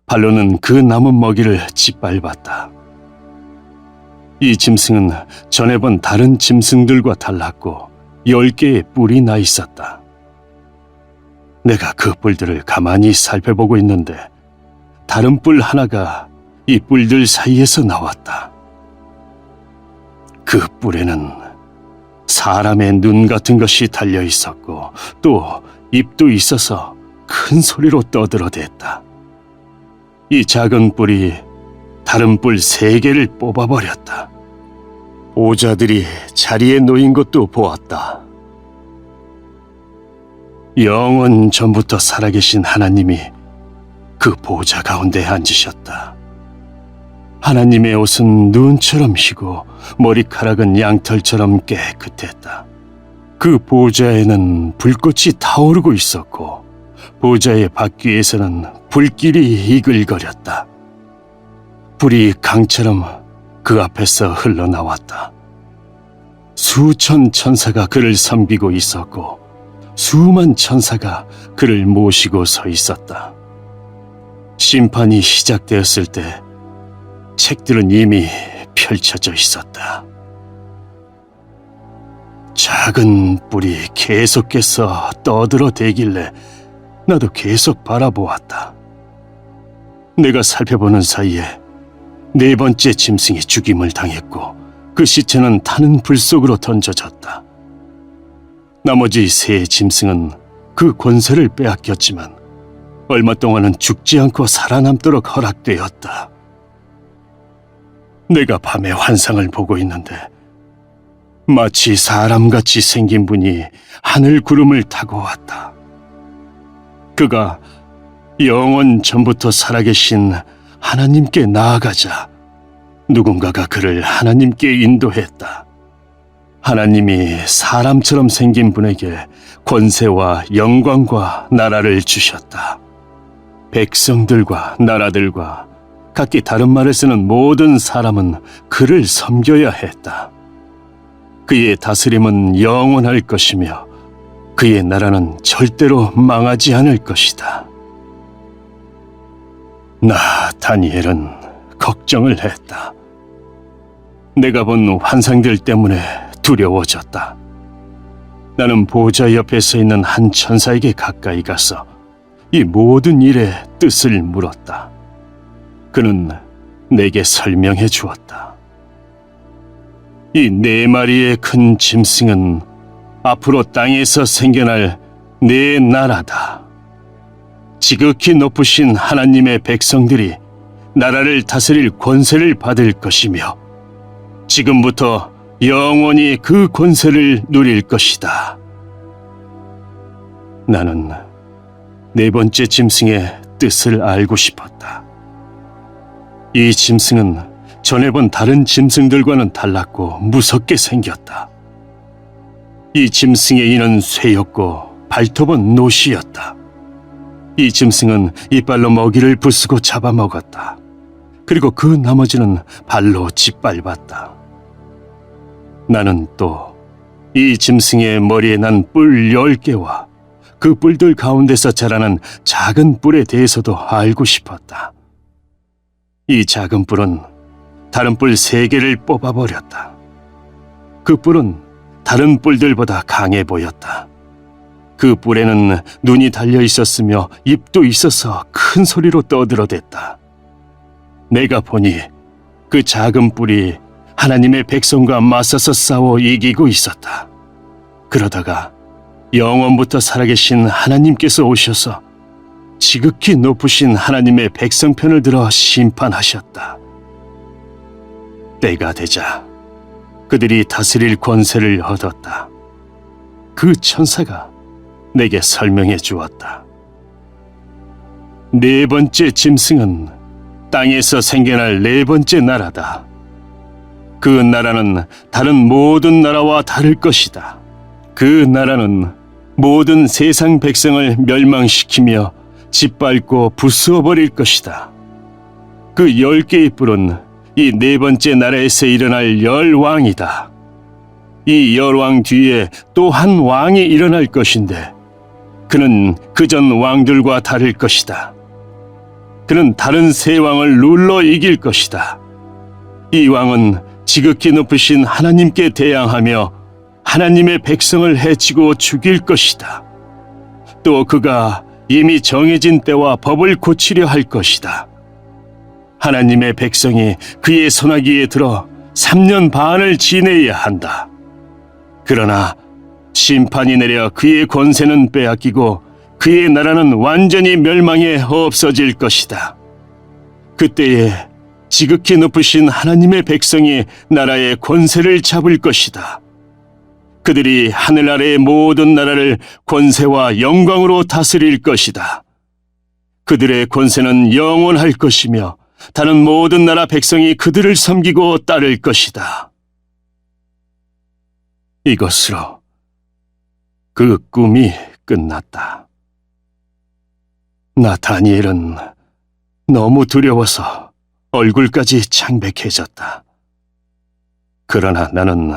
발로는 그 남은 먹이를 짓밟았다. 이 짐승은 전에 본 다른 짐승들과 달랐고 10개의 뿔이 나 있었다. 내가 그 뿔들을 가만히 살펴보고 있는데 다른 뿔 하나가 이 뿔들 사이에서 나왔다. 그 뿔에는 사람의 눈 같은 것이 달려 있었고 또 입도 있어서 큰 소리로 떠들어댔다. 이 작은 뿔이 다른 뿔 3개를 뽑아버렸다. 보좌들이 자리에 놓인 것도 보았다. 영원 전부터 살아계신 하나님이 그 보좌 가운데 앉으셨다. 하나님의 옷은 눈처럼 희고 머리카락은 양털처럼 깨끗했다. 그 보좌에는 불꽃이 타오르고 있었고 보좌의 바퀴에서는 불길이 이글거렸다. 불이 강처럼 그 앞에서 흘러나왔다. 수천 천사가 그를 섬기고 있었고 수만 천사가 그를 모시고 서 있었다. 심판이 시작되었을 때 책들은 이미 펼쳐져 있었다. 작은 뿔이 계속해서 떠들어대길래 나도 계속 바라보았다. 내가 살펴보는 사이에 4번째 짐승이 죽임을 당했고 그 시체는 타는 불 속으로 던져졌다. 나머지 3 짐승은 그 권세를 빼앗겼지만 얼마 동안은 죽지 않고 살아남도록 허락되었다. 내가 밤에 환상을 보고 있는데 마치 사람같이 생긴 분이 하늘 구름을 타고 왔다. 그가 영원 전부터 살아계신 하나님께 나아가자 누군가가 그를 하나님께 인도했다. 하나님이 사람처럼 생긴 분에게 권세와 영광과 나라를 주셨다. 백성들과 나라들과 각기 다른 말을 쓰는 모든 사람은 그를 섬겨야 했다. 그의 다스림은 영원할 것이며 그의 나라는 절대로 망하지 않을 것이다. 나 다니엘은 걱정을 했다. 내가 본 환상들 때문에 두려워졌다. 나는 보좌 옆에 서 있는 한 천사에게 가까이 가서 이 모든 일의 뜻을 물었다. 그는 내게 설명해 주었다. 이 4마리의 큰 짐승은 앞으로 땅에서 생겨날 내 나라다. 지극히 높으신 하나님의 백성들이 나라를 다스릴 권세를 받을 것이며 지금부터 영원히 그 권세를 누릴 것이다. 나는 4번째 짐승의 뜻을 알고 싶었다. 이 짐승은 전에 본 다른 짐승들과는 달랐고 무섭게 생겼다. 이 짐승의 이는 쇠였고 발톱은 노시였다. 이 짐승은 이빨로 먹이를 부수고 잡아먹었다. 그리고 그 나머지는 발로 짓밟았다. 나는 또 이 짐승의 머리에 난 뿔 10개와 그 뿔들 가운데서 자라는 작은 뿔에 대해서도 알고 싶었다. 이 작은 뿔은 다른 뿔 3개를 뽑아버렸다. 그 뿔은 다른 뿔들보다 강해 보였다. 그 뿔에는 눈이 달려 있었으며 입도 있어서 큰 소리로 떠들어댔다. 내가 보니 그 작은 뿔이 하나님의 백성과 맞서서 싸워 이기고 있었다. 그러다가 영원부터 살아계신 하나님께서 오셔서 지극히 높으신 하나님의 백성 편을 들어 심판하셨다. 때가 되자 그들이 다스릴 권세를 얻었다. 그 천사가 내게 설명해 주었다. 4번째 짐승은 땅에서 생겨날 4번째 나라다. 그 나라는 다른 모든 나라와 다를 것이다. 그 나라는 모든 세상 백성을 멸망시키며 짓밟고 부수어버릴 것이다. 그 10개의 뿔은 이 4번째 나라에서 일어날 10왕이다. 이 10왕 뒤에 또 한 왕이 일어날 것인데 그는 그전 왕들과 다를 것이다. 그는 다른 3왕을 눌러 이길 것이다. 이 왕은 지극히 높으신 하나님께 대항하며 하나님의 백성을 해치고 죽일 것이다. 또 그가 이미 정해진 때와 법을 고치려 할 것이다. 하나님의 백성이 그의 손아귀에 들어 3년 반을 지내야 한다. 그러나 심판이 내려 그의 권세는 빼앗기고 그의 나라는 완전히 멸망해 없어질 것이다. 그때에 지극히 높으신 하나님의 백성이 나라의 권세를 잡을 것이다. 그들이 하늘 아래의 모든 나라를 권세와 영광으로 다스릴 것이다. 그들의 권세는 영원할 것이며 다른 모든 나라 백성이 그들을 섬기고 따를 것이다. 이것으로 그 꿈이 끝났다. 나 다니엘은 너무 두려워서 얼굴까지 창백해졌다. 그러나 나는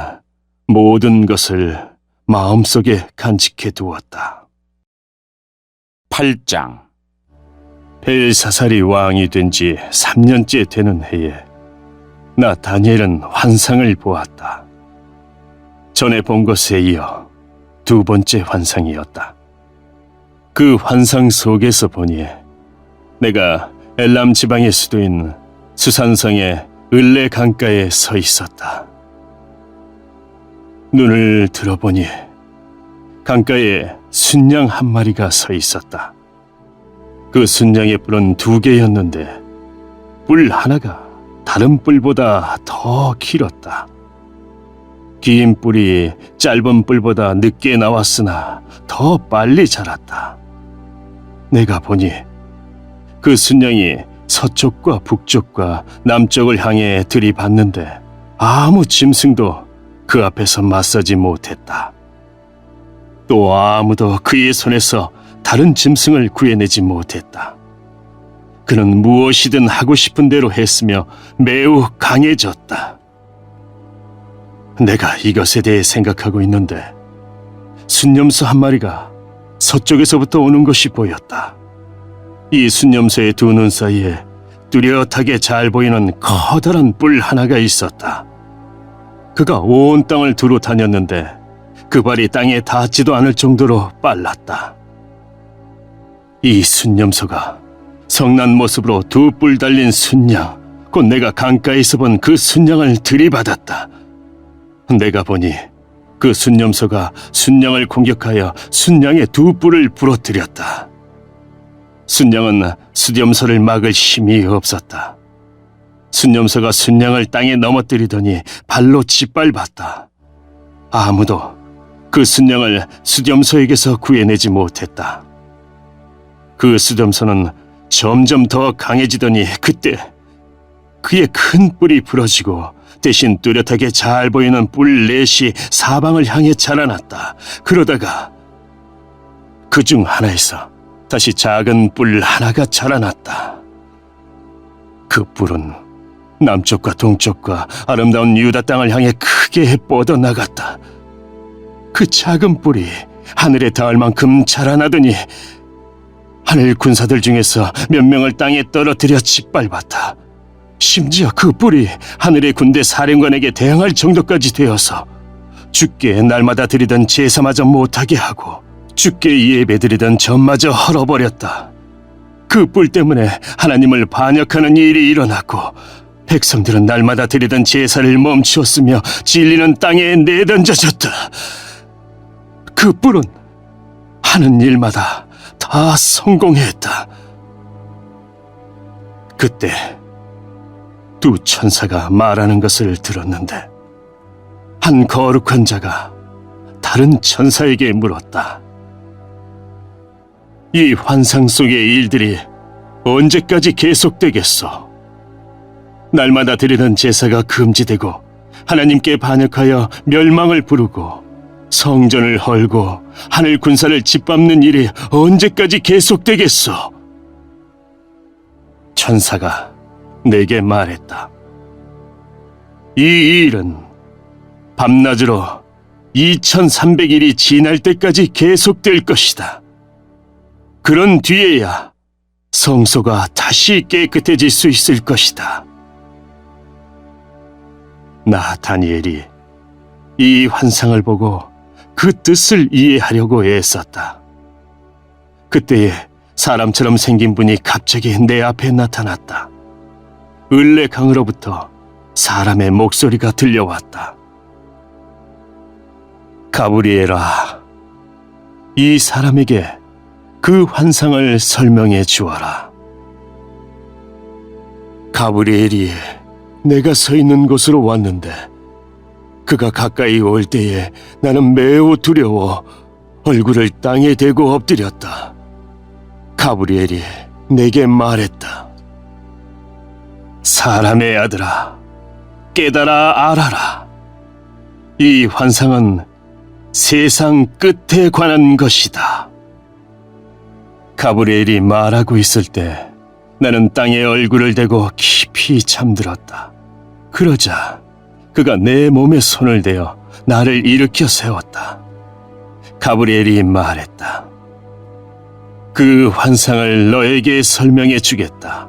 모든 것을 마음속에 간직해 두었다. 8장. 벨사살이 왕이 된 지 3년째 되는 해에 나 다니엘은 환상을 보았다. 전에 본 것에 이어 2번째 환상이었다. 그 환상 속에서 보니 내가 엘람 지방의 수도인 수산성의 을레 강가에 서 있었다. 눈을 들어보니 강가에 순양 한 마리가 서 있었다. 그 순양의 뿔은 2개였는데 뿔 하나가 다른 뿔보다 더 길었다. 긴 뿔이 짧은 뿔보다 늦게 나왔으나 더 빨리 자랐다. 내가 보니 그 순양이 서쪽과 북쪽과 남쪽을 향해 들이받는데 아무 짐승도 그 앞에서 맞서지 못했다. 또 아무도 그의 손에서 다른 짐승을 구해내지 못했다. 그는 무엇이든 하고 싶은 대로 했으며 매우 강해졌다. 내가 이것에 대해 생각하고 있는데 순념소 한 마리가 서쪽에서부터 오는 것이 보였다. 이 순념소의 두 눈 사이에 뚜렷하게 잘 보이는 커다란 뿔 하나가 있었다. 그가 온 땅을 두루 다녔는데 그 발이 땅에 닿지도 않을 정도로 빨랐다. 이 순념소가 성난 모습으로 두 뿔 달린 순양, 곧 내가 강가에서 본 그 순양을 들이받았다. 내가 보니 그 순념소가 순양을 공격하여 순양의 두 뿔을 부러뜨렸다. 순양은 수렴소를 막을 힘이 없었다. 순념소가 순양을 땅에 넘어뜨리더니 발로 짓밟았다. 아무도 그 순양을 수렴소에게서 구해내지 못했다. 그 수렴소는 점점 더 강해지더니 그때 그의 큰 뿔이 부러지고 대신 뚜렷하게 잘 보이는 뿔 넷이 사방을 향해 자라났다. 그러다가 그 중 하나에서 다시 작은 뿔 하나가 자라났다. 그 뿔은 남쪽과 동쪽과 아름다운 유다 땅을 향해 크게 뻗어나갔다. 그 작은 뿔이 하늘에 닿을 만큼 자라나더니 하늘 군사들 중에서 몇 명을 땅에 떨어뜨려 짓밟았다. 심지어 그 뿔이 하늘의 군대 사령관에게 대항할 정도까지 되어서 주께 날마다 드리던 제사마저 못하게 하고 주께 예배드리던 전마저 헐어버렸다. 그 뿔 때문에 하나님을 반역하는 일이 일어났고 백성들은 날마다 드리던 제사를 멈추었으며 진리는 땅에 내던져졌다. 그 뿔은 하는 일마다 다 성공했다. 그때 두 천사가 말하는 것을 들었는데 한 거룩한 자가 다른 천사에게 물었다. 이 환상 속의 일들이 언제까지 계속되겠소? 날마다 드리던 제사가 금지되고 하나님께 반역하여 멸망을 부르고 성전을 헐고 하늘 군사를 짓밟는 일이 언제까지 계속되겠소? 천사가 내게 말했다. 이 일은 밤낮으로 2300일이 지날 때까지 계속될 것이다. 그런 뒤에야 성소가 다시 깨끗해질 수 있을 것이다. 나 다니엘이 이 환상을 보고 그 뜻을 이해하려고 애썼다. 그때에 사람처럼 생긴 분이 갑자기 내 앞에 나타났다. 을레강으로부터 사람의 목소리가 들려왔다. 가브리엘아, 이 사람에게 그 환상을 설명해 주어라. 가브리엘이 내가 서 있는 곳으로 왔는데 그가 가까이 올 때에 나는 매우 두려워 얼굴을 땅에 대고 엎드렸다. 가브리엘이 내게 말했다. 사람의 아들아, 깨달아 알아라. 이 환상은 세상 끝에 관한 것이다. 가브리엘이 말하고 있을 때 나는 땅에 얼굴을 대고 깊이 잠들었다. 그러자 그가 내 몸에 손을 대어 나를 일으켜 세웠다. 가브리엘이 말했다. 그 환상을 너에게 설명해 주겠다.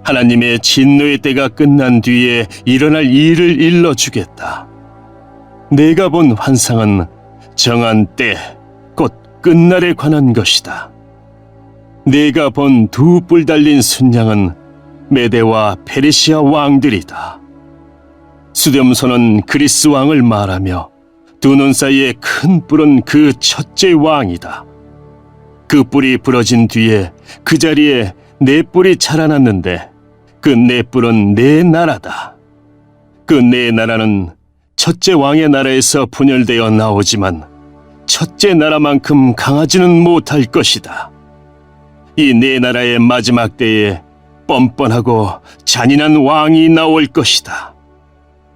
하나님의 진노의 때가 끝난 뒤에 일어날 일을 일러주겠다. 내가 본 환상은 정한 때, 곧 끝날에 관한 것이다. 내가 본 두 뿔 달린 순양은 메대와 페르시아 왕들이다. 수렴소는 그리스 왕을 말하며 두 눈 사이에 큰 뿔은 그 첫째 왕이다. 그 뿔이 부러진 뒤에 그 자리에 네 뿔이 자라났는데 그 네 뿔은 네 나라다. 그 네 나라는 첫째 왕의 나라에서 분열되어 나오지만 첫째 나라만큼 강하지는 못할 것이다. 이 네 나라의 마지막 때에 뻔뻔하고 잔인한 왕이 나올 것이다.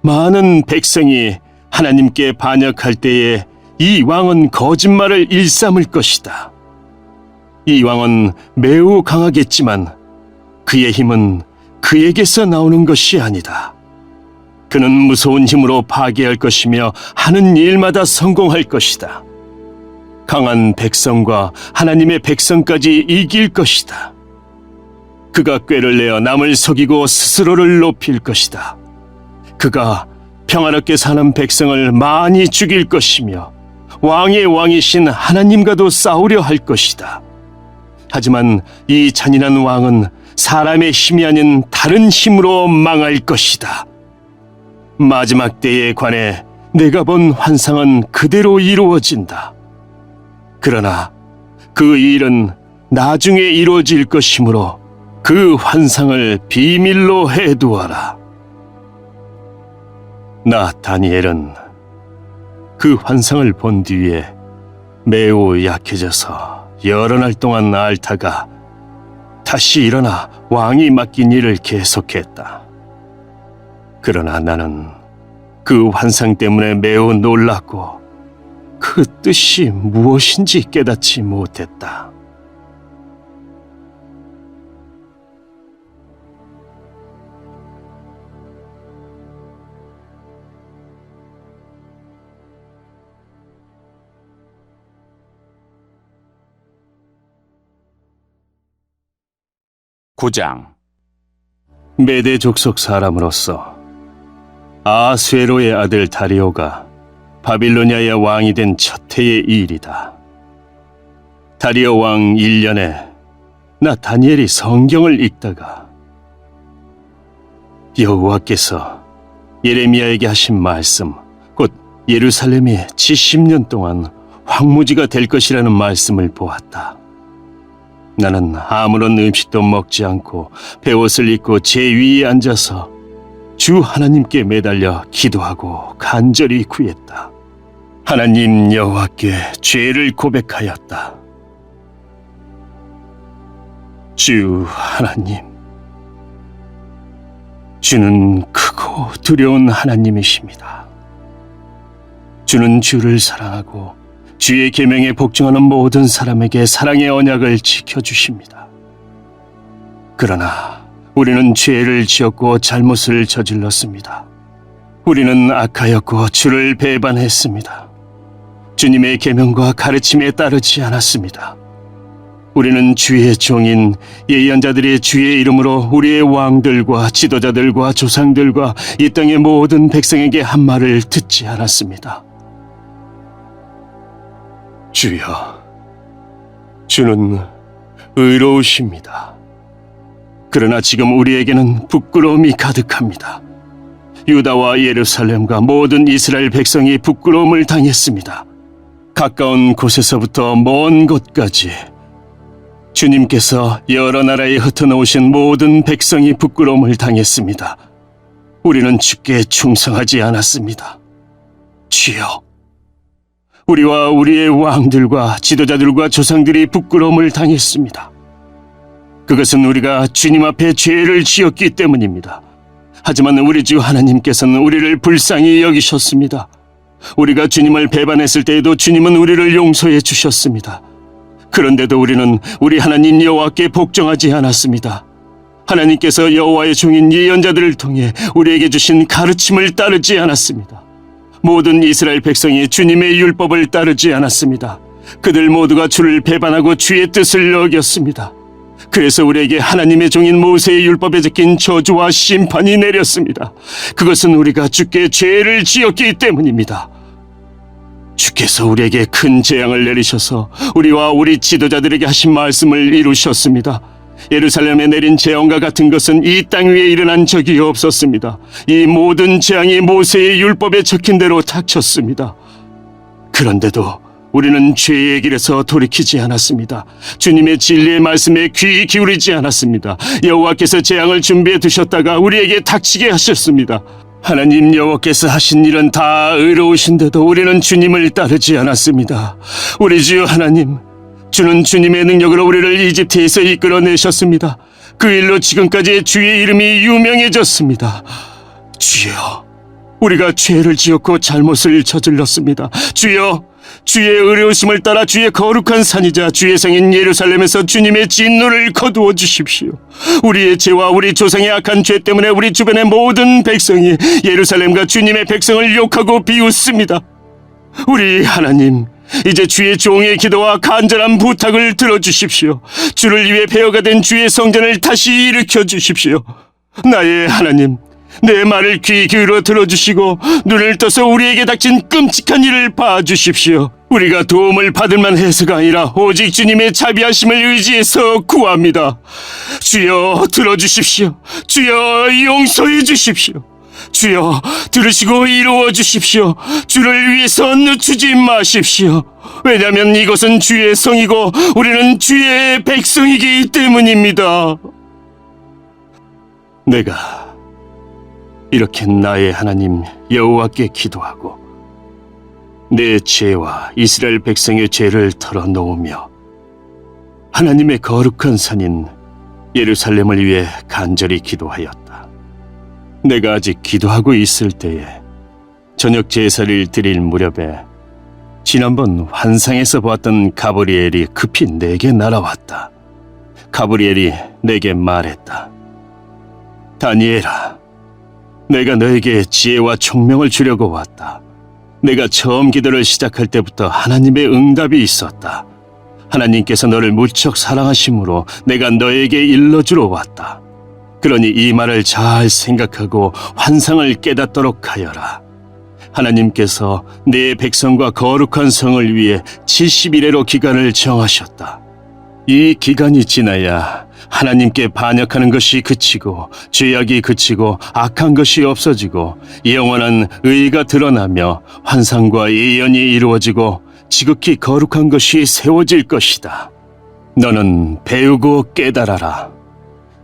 많은 백성이 하나님께 반역할 때에 이 왕은 거짓말을 일삼을 것이다. 이 왕은 매우 강하겠지만 그의 힘은 그에게서 나오는 것이 아니다. 그는 무서운 힘으로 파괴할 것이며 하는 일마다 성공할 것이다. 강한 백성과 하나님의 백성까지 이길 것이다. 그가 꾀를 내어 남을 속이고 스스로를 높일 것이다. 그가 평화롭게 사는 백성을 많이 죽일 것이며 왕의 왕이신 하나님과도 싸우려 할 것이다. 하지만 이 잔인한 왕은 사람의 힘이 아닌 다른 힘으로 망할 것이다. 마지막 때에 관해 내가 본 환상은 그대로 이루어진다. 그러나 그 일은 나중에 이루어질 것이므로 그 환상을 비밀로 해두어라. 나 다니엘은 그 환상을 본 뒤에 매우 약해져서 여러 날 동안 앓다가 다시 일어나 왕이 맡긴 일을 계속했다. 그러나 나는 그 환상 때문에 매우 놀랐고 그 뜻이 무엇인지 깨닫지 못했다. 구장 메대 족속 사람으로서 아수에로의 아들 다리오가 바빌로니아의 왕이 된 첫 해의 일이다. 다리오 왕 1년에 나 다니엘이 성경을 읽다가 여호와께서 예레미야에게 하신 말씀, 곧 예루살렘이 70년 동안 황무지가 될 것이라는 말씀을 보았다. 나는 아무런 음식도 먹지 않고 베옷을 입고 제 위에 앉아서 주 하나님께 매달려 기도하고 간절히 구했다. 하나님 여호와께 죄를 고백하였다. 주 하나님, 주는 크고 두려운 하나님이십니다. 주는 주를 사랑하고 주의 계명에 복종하는 모든 사람에게 사랑의 언약을 지켜주십니다. 그러나 우리는 죄를 지었고 잘못을 저질렀습니다. 우리는 악하였고 주를 배반했습니다. 주님의 계명과 가르침에 따르지 않았습니다. 우리는 주의 종인 예언자들의 주의 이름으로 우리의 왕들과 지도자들과 조상들과 이 땅의 모든 백성에게 한 말을 듣지 않았습니다. 주여, 주는 의로우십니다. 그러나 지금 우리에게는 부끄러움이 가득합니다. 유다와 예루살렘과 모든 이스라엘 백성이 부끄러움을 당했습니다. 가까운 곳에서부터 먼 곳까지 주님께서 여러 나라에 흩어놓으신 모든 백성이 부끄러움을 당했습니다. 우리는 주께 충성하지 않았습니다. 주여, 우리와 우리의 왕들과 지도자들과 조상들이 부끄러움을 당했습니다. 그것은 우리가 주님 앞에 죄를 지었기 때문입니다. 하지만 우리 주 하나님께서는 우리를 불쌍히 여기셨습니다. 우리가 주님을 배반했을 때에도 주님은 우리를 용서해 주셨습니다. 그런데도 우리는 우리 하나님 여호와께 복종하지 않았습니다. 하나님께서 여호와의 종인 예언자들을 통해 우리에게 주신 가르침을 따르지 않았습니다. 모든 이스라엘 백성이 주님의 율법을 따르지 않았습니다. 그들 모두가 주를 배반하고 주의 뜻을 어겼습니다. 그래서 우리에게 하나님의 종인 모세의 율법에 적힌 저주와 심판이 내렸습니다. 그것은 우리가 주께 죄를 지었기 때문입니다. 주께서 우리에게 큰 재앙을 내리셔서 우리와 우리 지도자들에게 하신 말씀을 이루셨습니다. 예루살렘에 내린 재앙과 같은 것은 이 땅 위에 일어난 적이 없었습니다. 이 모든 재앙이 모세의 율법에 적힌 대로 닥쳤습니다. 그런데도 우리는 죄의 길에서 돌이키지 않았습니다. 주님의 진리의 말씀에 귀 기울이지 않았습니다. 여호와께서 재앙을 준비해 두셨다가 우리에게 닥치게 하셨습니다. 하나님 여호와께서 하신 일은 다 의로우신데도 우리는 주님을 따르지 않았습니다. 우리 주 하나님, 주는 주님의 능력으로 우리를 이집트에서 이끌어내셨습니다. 그 일로 지금까지 주의 이름이 유명해졌습니다. 주여, 우리가 죄를 지었고 잘못을 저질렀습니다. 주여, 주의 의로우심을 따라 주의 거룩한 산이자 주의 성인 예루살렘에서 주님의 진노를 거두어 주십시오. 우리의 죄와 우리 조상의 악한 죄 때문에 우리 주변의 모든 백성이 예루살렘과 주님의 백성을 욕하고 비웃습니다. 우리 하나님, 이제 주의 종의 기도와 간절한 부탁을 들어주십시오. 주를 위해 폐허가 된 주의 성전을 다시 일으켜 주십시오. 나의 하나님, 내 말을 귀 기울여 들어주시고 눈을 떠서 우리에게 닥친 끔찍한 일을 봐주십시오. 우리가 도움을 받을 만해서가 아니라 오직 주님의 자비하심을 의지해서 구합니다. 주여, 들어주십시오. 주여, 용서해 주십시오. 주여, 들으시고 이루어 주십시오. 주를 위해서 늦추지 마십시오. 왜냐하면 이것은 주의 성이고 우리는 주의 백성이기 때문입니다. 내가 이렇게 나의 하나님 여호와께 기도하고 내 죄와 이스라엘 백성의 죄를 털어놓으며 하나님의 거룩한 산인 예루살렘을 위해 간절히 기도하였다. 내가 아직 기도하고 있을 때에 저녁 제사를 드릴 무렵에 지난번 환상에서 보았던 가브리엘이 급히 내게 날아왔다. 가브리엘이 내게 말했다. 다니엘아, 내가 너에게 지혜와 총명을 주려고 왔다. 내가 처음 기도를 시작할 때부터 하나님의 응답이 있었다. 하나님께서 너를 무척 사랑하심으로 내가 너에게 일러주러 왔다. 그러니 이 말을 잘 생각하고 환상을 깨닫도록 하여라. 하나님께서 내 백성과 거룩한 성을 위해 70일의로 기간을 정하셨다. 이 기간이 지나야 하나님께 반역하는 것이 그치고 죄악이 그치고 악한 것이 없어지고 영원한 의가 드러나며 환상과 예언이 이루어지고 지극히 거룩한 것이 세워질 것이다. 너는 배우고 깨달아라.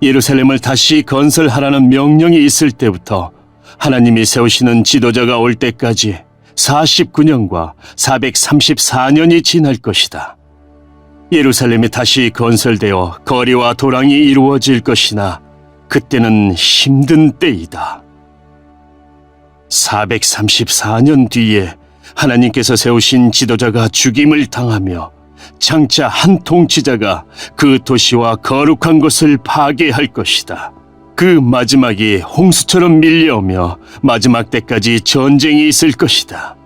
예루살렘을 다시 건설하라는 명령이 있을 때부터 하나님이 세우시는 지도자가 올 때까지 49년과 434년이 지날 것이다. 예루살렘이 다시 건설되어 거리와 도랑이 이루어질 것이나 그때는 힘든 때이다. 434년 뒤에 하나님께서 세우신 지도자가 죽임을 당하며 장차 한 통치자가 그 도시와 거룩한 곳을 파괴할 것이다. 그 마지막이 홍수처럼 밀려오며 마지막 때까지 전쟁이 있을 것이다.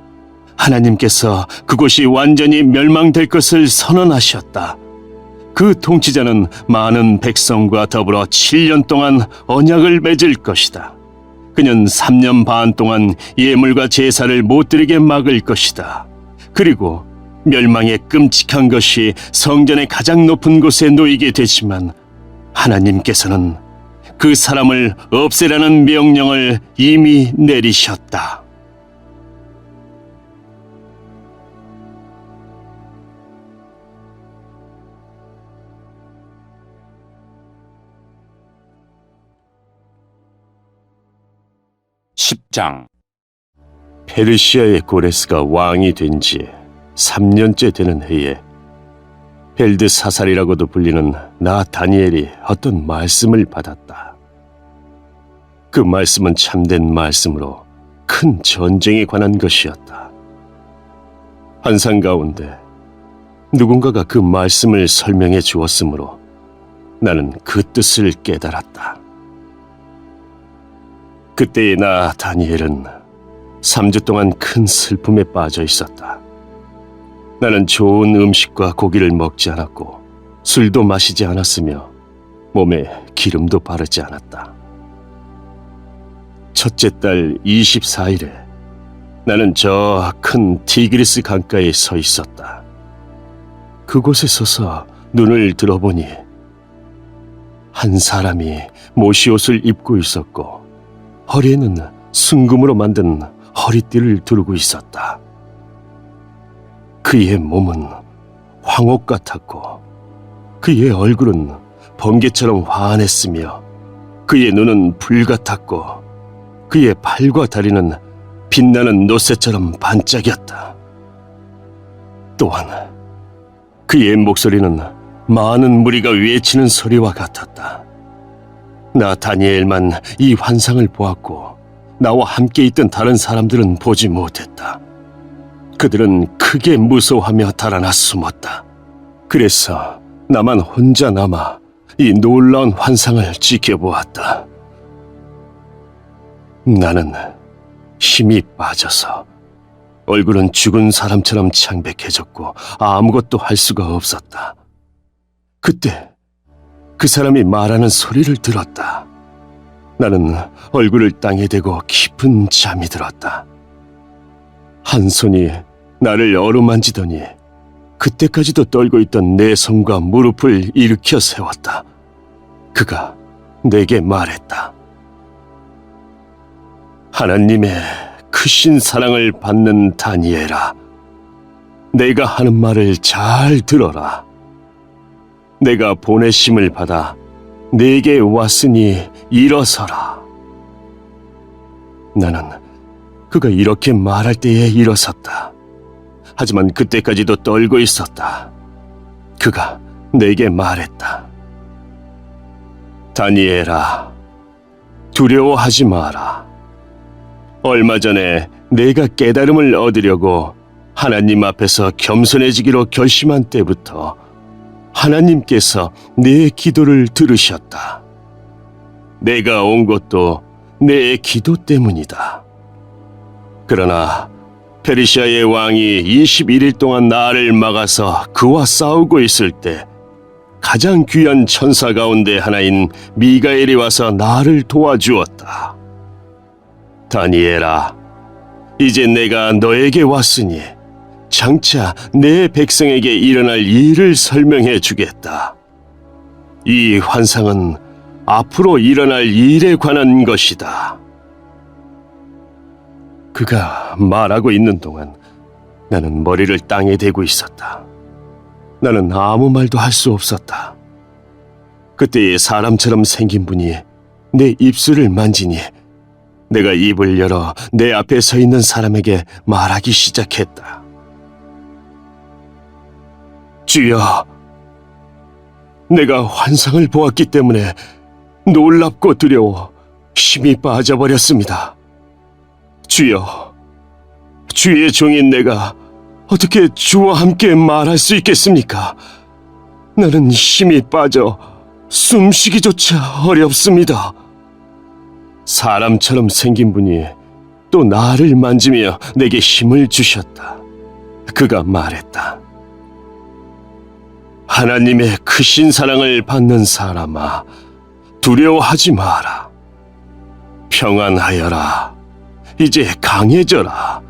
하나님께서 그곳이 완전히 멸망될 것을 선언하셨다. 그 통치자는 많은 백성과 더불어 7년 동안 언약을 맺을 것이다. 그는 3년 반 동안 예물과 제사를 못 드리게 막을 것이다. 그리고 멸망의 끔찍한 것이 성전의 가장 높은 곳에 놓이게 되지만 하나님께서는 그 사람을 없애라는 명령을 이미 내리셨다. (10장) 페르시아의 고레스가 왕이 된 지 3년째 되는 해에 벨드사살이라고도 불리는 나 다니엘이 어떤 말씀을 받았다. 그 말씀은 참된 말씀으로 큰 전쟁에 관한 것이었다. 환상 가운데 누군가가 그 말씀을 설명해 주었으므로 나는 그 뜻을 깨달았다. 그때의 나 다니엘은 3주 동안 큰 슬픔에 빠져 있었다. 나는 좋은 음식과 고기를 먹지 않았고 술도 마시지 않았으며 몸에 기름도 바르지 않았다. 첫째 달 24일에 나는 저 큰 티그리스 강가에 서 있었다. 그곳에 서서 눈을 들어보니 한 사람이 모시옷을 입고 있었고 허리에는 순금으로 만든 허리띠를 두르고 있었다. 그의 몸은 황옥 같았고 그의 얼굴은 번개처럼 환했으며 그의 눈은 불 같았고 그의 팔과 다리는 빛나는 노새처럼 반짝였다. 또한 그의 목소리는 많은 무리가 외치는 소리와 같았다. 나 다니엘만 이 환상을 보았고 나와 함께 있던 다른 사람들은 보지 못했다. 그들은 크게 무서워하며 달아나 숨었다. 그래서 나만 혼자 남아 이 놀라운 환상을 지켜보았다. 나는 힘이 빠져서 얼굴은 죽은 사람처럼 창백해졌고 아무것도 할 수가 없었다. 그때 그 사람이 말하는 소리를 들었다. 나는 얼굴을 땅에 대고 깊은 잠이 들었다. 한 손이 나를 어루만지더니 그때까지도 떨고 있던 내 손과 무릎을 일으켜 세웠다. 그가 내게 말했다. 하나님의 크신 사랑을 받는 다니엘아, 내가 하는 말을 잘 들어라. 내가 보내심을 받아 내게 왔으니 일어서라. 나는 그가 이렇게 말할 때에 일어섰다. 하지만 그때까지도 떨고 있었다. 그가 내게 말했다. 다니엘아, 두려워하지 마라. 얼마 전에 내가 깨달음을 얻으려고 하나님 앞에서 겸손해지기로 결심한 때부터 하나님께서 내 기도를 들으셨다. 내가 온 것도 내 기도 때문이다. 그러나 페르시아의 왕이 21일 동안 나를 막아서 그와 싸우고 있을 때 가장 귀한 천사 가운데 하나인 미가엘이 와서 나를 도와주었다. 다니엘아, 이제 내가 너에게 왔으니 장차 내 백성에게 일어날 일을 설명해 주겠다. 이 환상은 앞으로 일어날 일에 관한 것이다. 그가 말하고 있는 동안 나는 머리를 땅에 대고 있었다. 나는 아무 말도 할 수 없었다. 그때에 사람처럼 생긴 분이 내 입술을 만지니 내가 입을 열어 내 앞에 서 있는 사람에게 말하기 시작했다. 주여, 내가 환상을 보았기 때문에 놀랍고 두려워 힘이 빠져버렸습니다. 주여, 주의 종인 내가 어떻게 주와 함께 말할 수 있겠습니까? 나는 힘이 빠져 숨쉬기조차 어렵습니다. 사람처럼 생긴 분이 또 나를 만지며 내게 힘을 주셨다. 그가 말했다. 하나님의 크신 사랑을 받는 사람아, 두려워하지 마라. 평안하여라. 이제 강해져라.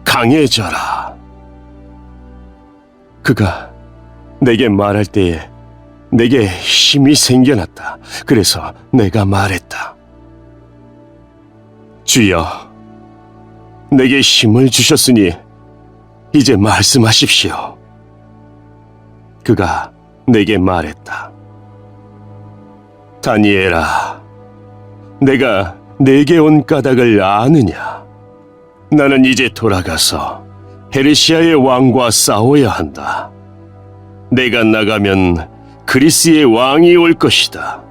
강해져라. 그가 내게 말할 때에 내게 힘이 생겨났다. 그래서 내가 말했다. 주여, 내게 힘을 주셨으니 이제 말씀하십시오. 그가 내게 말했다. 다니엘아, 내가 내게 온 까닭을 아느냐? 나는 이제 돌아가서 페르시아의 왕과 싸워야 한다. 내가 나가면 그리스의 왕이 올 것이다.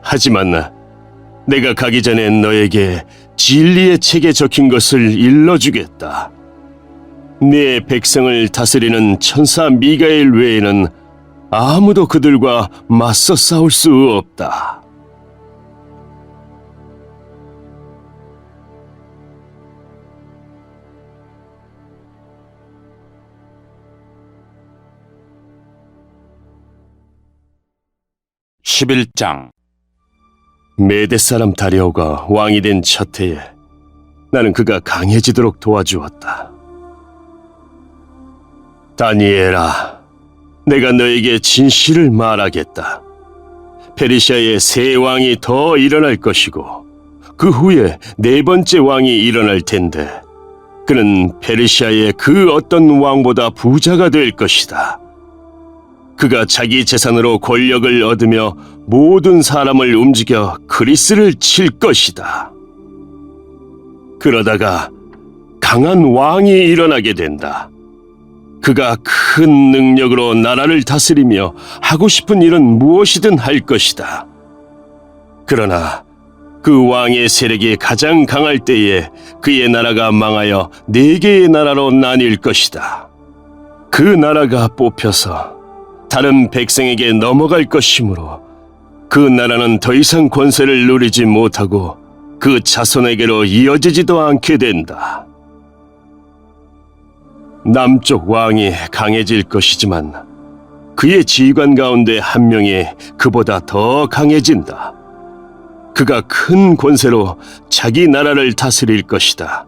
하지만 내가 가기 전에 너에게 진리의 책에 적힌 것을 일러주겠다. 네 백성을 다스리는 천사 미가엘 외에는 아무도 그들과 맞서 싸울 수 없다. (11장) 메대 사람 다리오가 왕이 된 첫 해에 나는 그가 강해지도록 도와주었다. 다니엘아, 내가 너에게 진실을 말하겠다. 페르시아에 세 왕이 더 일어날 것이고 그 후에 네 번째 왕이 일어날 텐데 그는 페르시아의 그 어떤 왕보다 부자가 될 것이다. 그가 자기 재산으로 권력을 얻으며 모든 사람을 움직여 그리스를 칠 것이다. 그러다가 강한 왕이 일어나게 된다. 그가 큰 능력으로 나라를 다스리며 하고 싶은 일은 무엇이든 할 것이다. 그러나 그 왕의 세력이 가장 강할 때에 그의 나라가 망하여 4개의 나라로 나뉠 것이다. 그 나라가 뽑혀서 다른 백성에게 넘어갈 것이므로 그 나라는 더 이상 권세를 누리지 못하고 그 자손에게로 이어지지도 않게 된다. 남쪽 왕이 강해질 것이지만 그의 지휘관 가운데 한 명이 그보다 더 강해진다. 그가 큰 권세로 자기 나라를 다스릴 것이다.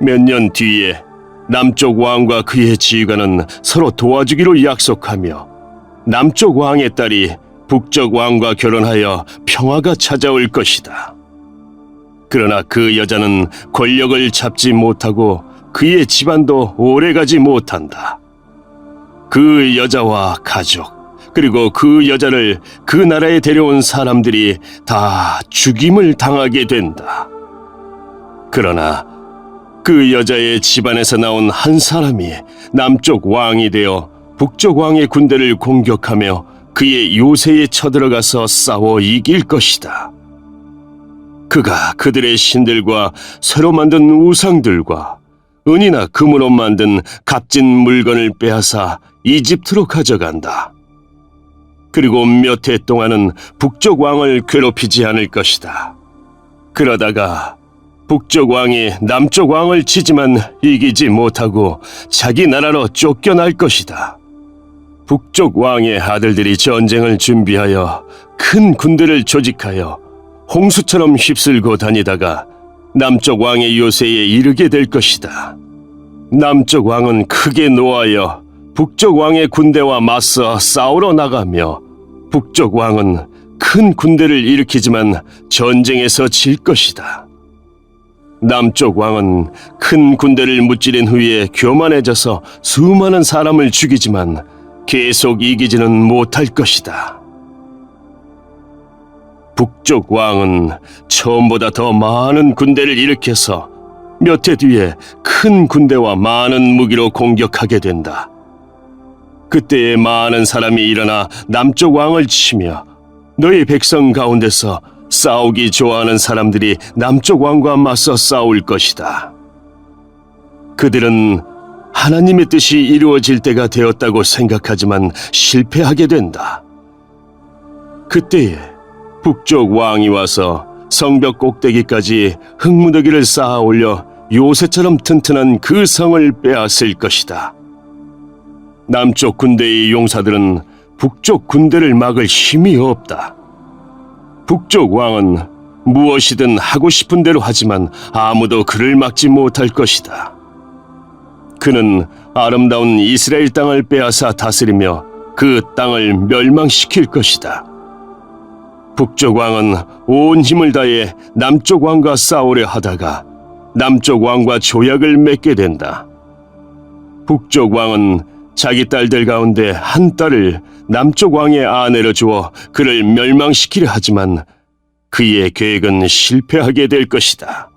몇 년 뒤에 남쪽 왕과 그의 지휘관은 서로 도와주기로 약속하며 남쪽 왕의 딸이 북쪽 왕과 결혼하여 평화가 찾아올 것이다. 그러나 그 여자는 권력을 잡지 못하고 그의 집안도 오래가지 못한다. 그 여자와 가족, 그리고 그 여자를 그 나라에 데려온 사람들이 다 죽임을 당하게 된다. 그러나 그 여자의 집안에서 나온 한 사람이 남쪽 왕이 되어 북쪽 왕의 군대를 공격하며 그의 요새에 쳐들어가서 싸워 이길 것이다. 그가 그들의 신들과 새로 만든 우상들과 은이나 금으로 만든 값진 물건을 빼앗아 이집트로 가져간다. 그리고 몇 해 동안은 북쪽 왕을 괴롭히지 않을 것이다. 그러다가 북쪽 왕이 남쪽 왕을 치지만 이기지 못하고 자기 나라로 쫓겨날 것이다. 북쪽 왕의 아들들이 전쟁을 준비하여 큰 군대를 조직하여 홍수처럼 휩쓸고 다니다가 남쪽 왕의 요새에 이르게 될 것이다. 남쪽 왕은 크게 노하여 북쪽 왕의 군대와 맞서 싸우러 나가며 북쪽 왕은 큰 군대를 일으키지만 전쟁에서 질 것이다. 남쪽 왕은 큰 군대를 무찌른 후에 교만해져서 수많은 사람을 죽이지만 계속 이기지는 못할 것이다. 북쪽 왕은 처음보다 더 많은 군대를 일으켜서 몇 해 뒤에 큰 군대와 많은 무기로 공격하게 된다. 그때에 많은 사람이 일어나 남쪽 왕을 치며 너희 백성 가운데서 싸우기 좋아하는 사람들이 남쪽 왕과 맞서 싸울 것이다. 그들은 하나님의 뜻이 이루어질 때가 되었다고 생각하지만 실패하게 된다. 그때에 북쪽 왕이 와서 성벽 꼭대기까지 흙무더기를 쌓아 올려 요새처럼 튼튼한 그 성을 빼앗을 것이다. 남쪽 군대의 용사들은 북쪽 군대를 막을 힘이 없다. 북쪽 왕은 무엇이든 하고 싶은 대로 하지만 아무도 그를 막지 못할 것이다. 그는 아름다운 이스라엘 땅을 빼앗아 다스리며 그 땅을 멸망시킬 것이다. 북쪽 왕은 온 힘을 다해 남쪽 왕과 싸우려 하다가 남쪽 왕과 조약을 맺게 된다. 북쪽 왕은 자기 딸들 가운데 한 딸을 남쪽 왕의 아내로 주어 그를 멸망시키려 하지만 그의 계획은 실패하게 될 것이다.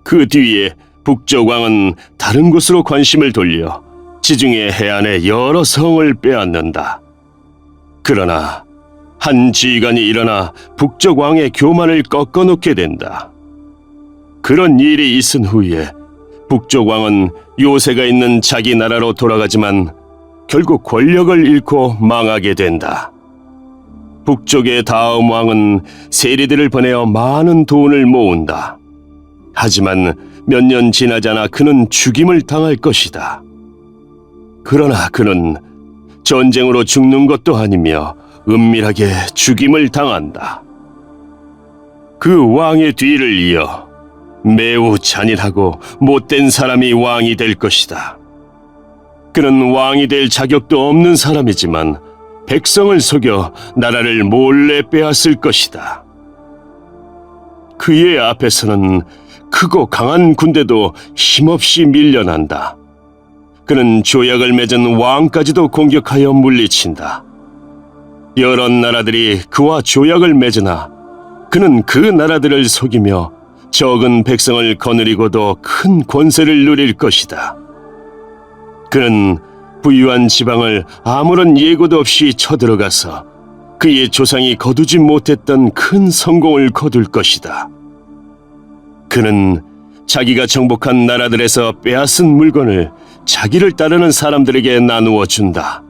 그 뒤에 북쪽 왕은 다른 곳으로 관심을 돌려 지중해 해안의 여러 성을 빼앗는다. 그러나 한 지휘관이 일어나 북쪽 왕의 교만을 꺾어놓게 된다. 그런 일이 있은 후에 북쪽 왕은 요새가 있는 자기 나라로 돌아가지만 결국 권력을 잃고 망하게 된다. 북쪽의 다음 왕은 세리들을 보내어 많은 돈을 모은다. 하지만 몇 년 지나지 않아 그는 죽임을 당할 것이다. 그러나 그는 전쟁으로 죽는 것도 아니며 은밀하게 죽임을 당한다. 그 왕의 뒤를 이어 매우 잔인하고 못된 사람이 왕이 될 것이다. 그는 왕이 될 자격도 없는 사람이지만 백성을 속여 나라를 몰래 빼앗을 것이다. 그의 앞에서는 크고 강한 군대도 힘없이 밀려난다. 그는 조약을 맺은 왕까지도 공격하여 물리친다. 여러 나라들이 그와 조약을 맺으나 그는 그 나라들을 속이며 적은 백성을 거느리고도 큰 권세를 누릴 것이다. 그는 부유한 지방을 아무런 예고도 없이 쳐들어가서 그의 조상이 거두지 못했던 큰 성공을 거둘 것이다. 그는 자기가 정복한 나라들에서 빼앗은 물건을 자기를 따르는 사람들에게 나누어 준다.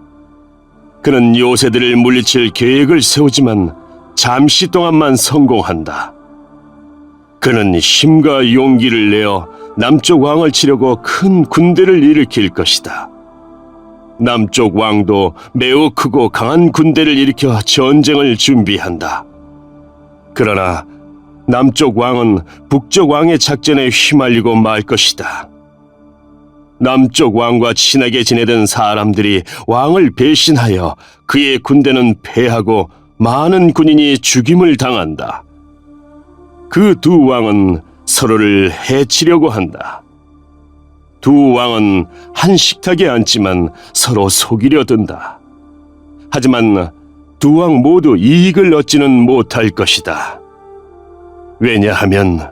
그는 요새들을 물리칠 계획을 세우지만 잠시 동안만 성공한다. 그는 힘과 용기를 내어 남쪽 왕을 치려고 큰 군대를 일으킬 것이다. 남쪽 왕도 매우 크고 강한 군대를 일으켜 전쟁을 준비한다. 그러나 남쪽 왕은 북쪽 왕의 작전에 휘말리고 말 것이다. 남쪽 왕과 친하게 지내던 사람들이 왕을 배신하여 그의 군대는 패하고 많은 군인이 죽임을 당한다. 그 두 왕은 서로를 해치려고 한다. 두 왕은 한 식탁에 앉지만 서로 속이려 든다. 하지만 두 왕 모두 이익을 얻지는 못할 것이다. 왜냐하면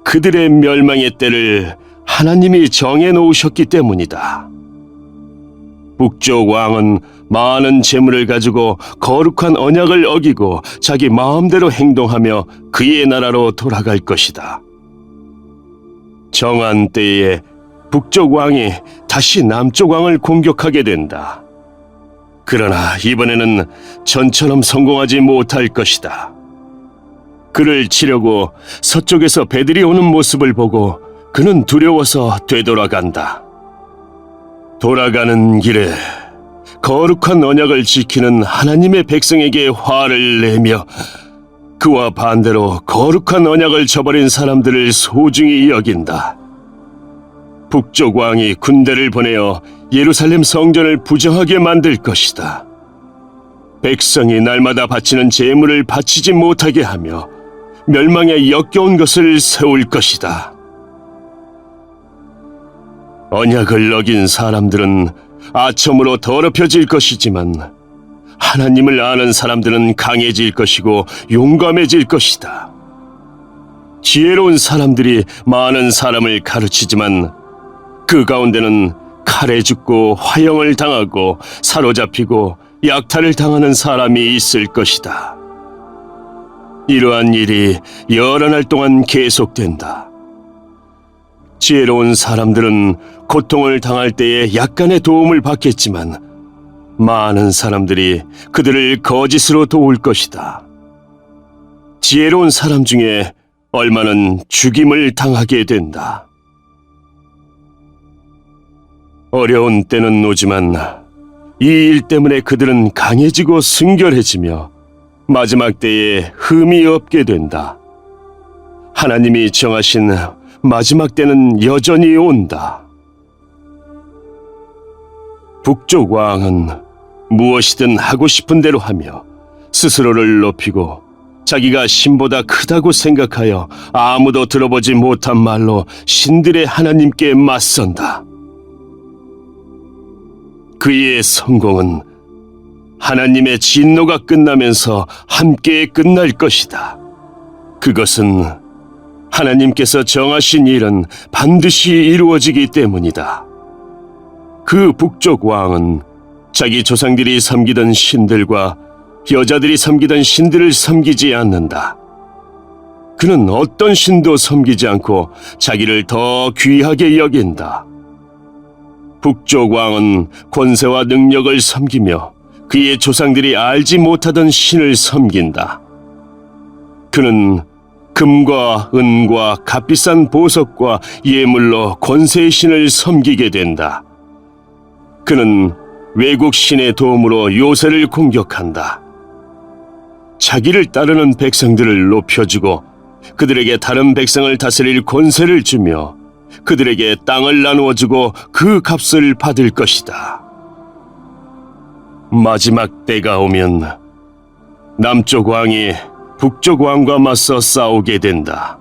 그들의 멸망의 때를 하나님이 정해 놓으셨기 때문이다. 북쪽 왕은 많은 재물을 가지고 거룩한 언약을 어기고 자기 마음대로 행동하며 그의 나라로 돌아갈 것이다. 정한 때에 북쪽 왕이 다시 남쪽 왕을 공격하게 된다. 그러나 이번에는 전처럼 성공하지 못할 것이다. 그를 치려고 서쪽에서 배들이 오는 모습을 보고 그는 두려워서 되돌아간다. 돌아가는 길에 거룩한 언약을 지키는 하나님의 백성에게 화를 내며 그와 반대로 거룩한 언약을 저버린 사람들을 소중히 여긴다. 북쪽 왕이 군대를 보내어 예루살렘 성전을 부정하게 만들 것이다. 백성이 날마다 바치는 제물을 바치지 못하게 하며 멸망에 역겨운 것을 세울 것이다. 언약을 어긴 사람들은 아첨으로 더럽혀질 것이지만 하나님을 아는 사람들은 강해질 것이고 용감해질 것이다. 지혜로운 사람들이 많은 사람을 가르치지만 그 가운데는 칼에 죽고 화형을 당하고 사로잡히고 약탈을 당하는 사람이 있을 것이다. 이러한 일이 여러 날 동안 계속된다. 지혜로운 사람들은 고통을 당할 때에 약간의 도움을 받겠지만 많은 사람들이 그들을 거짓으로 도울 것이다. 지혜로운 사람 중에 얼마는 죽임을 당하게 된다. 어려운 때는 오지만 이 일 때문에 그들은 강해지고 순결해지며 마지막 때에 흠이 없게 된다. 하나님이 정하신 마지막 때는 여전히 온다. 북쪽 왕은 무엇이든 하고 싶은 대로 하며 스스로를 높이고 자기가 신보다 크다고 생각하여 아무도 들어보지 못한 말로 신들의 하나님께 맞선다. 그의 성공은 하나님의 진노가 끝나면서 함께 끝날 것이다. 그것은 하나님께서 정하신 일은 반드시 이루어지기 때문이다. 그 북쪽 왕은 자기 조상들이 섬기던 신들과 여자들이 섬기던 신들을 섬기지 않는다. 그는 어떤 신도 섬기지 않고 자기를 더 귀하게 여긴다. 북쪽 왕은 권세와 능력을 섬기며 그의 조상들이 알지 못하던 신을 섬긴다. 그는 금과 은과 값비싼 보석과 예물로 권세의 신을 섬기게 된다. 그는 외국 신의 도움으로 요새를 공격한다. 자기를 따르는 백성들을 높여주고 그들에게 다른 백성을 다스릴 권세를 주며 그들에게 땅을 나누어주고 그 값을 받을 것이다. 마지막 때가 오면 남쪽 왕이 북쪽 왕과 맞서 싸우게 된다.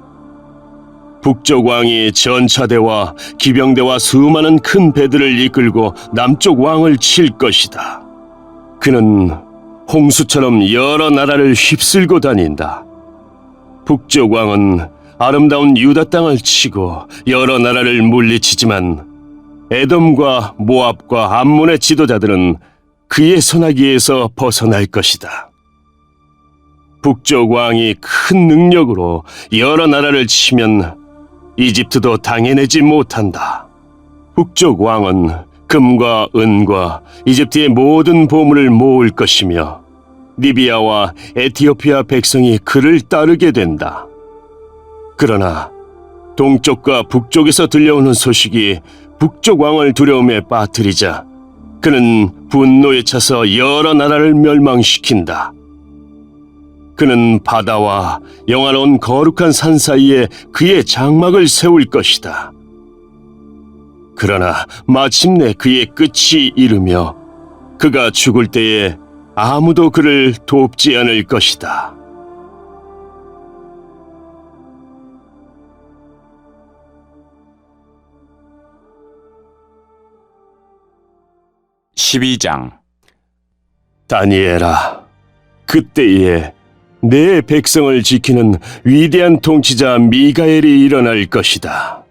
북쪽 왕이 전차대와 기병대와 수많은 큰 배들을 이끌고 남쪽 왕을 칠 것이다. 그는 홍수처럼 여러 나라를 휩쓸고 다닌다. 북쪽 왕은 아름다운 유다 땅을 치고 여러 나라를 물리치지만 에돔과 모압과 암몬의 지도자들은 그의 손아귀에서 벗어날 것이다. 북쪽 왕이 큰 능력으로 여러 나라를 치면 이집트도 당해내지 못한다. 북쪽 왕은 금과 은과 이집트의 모든 보물을 모을 것이며 리비아와 에티오피아 백성이 그를 따르게 된다. 그러나 동쪽과 북쪽에서 들려오는 소식이 북쪽 왕을 두려움에 빠뜨리자 그는 분노에 차서 여러 나라를 멸망시킨다. 그는 바다와 영화로운 거룩한 산 사이에 그의 장막을 세울 것이다. 그러나 마침내 그의 끝이 이르며 그가 죽을 때에 아무도 그를 돕지 않을 것이다. (12장) 다니엘아, 그때에 내 백성을 지키는 위대한 통치자 미가엘이 일어날 것이다.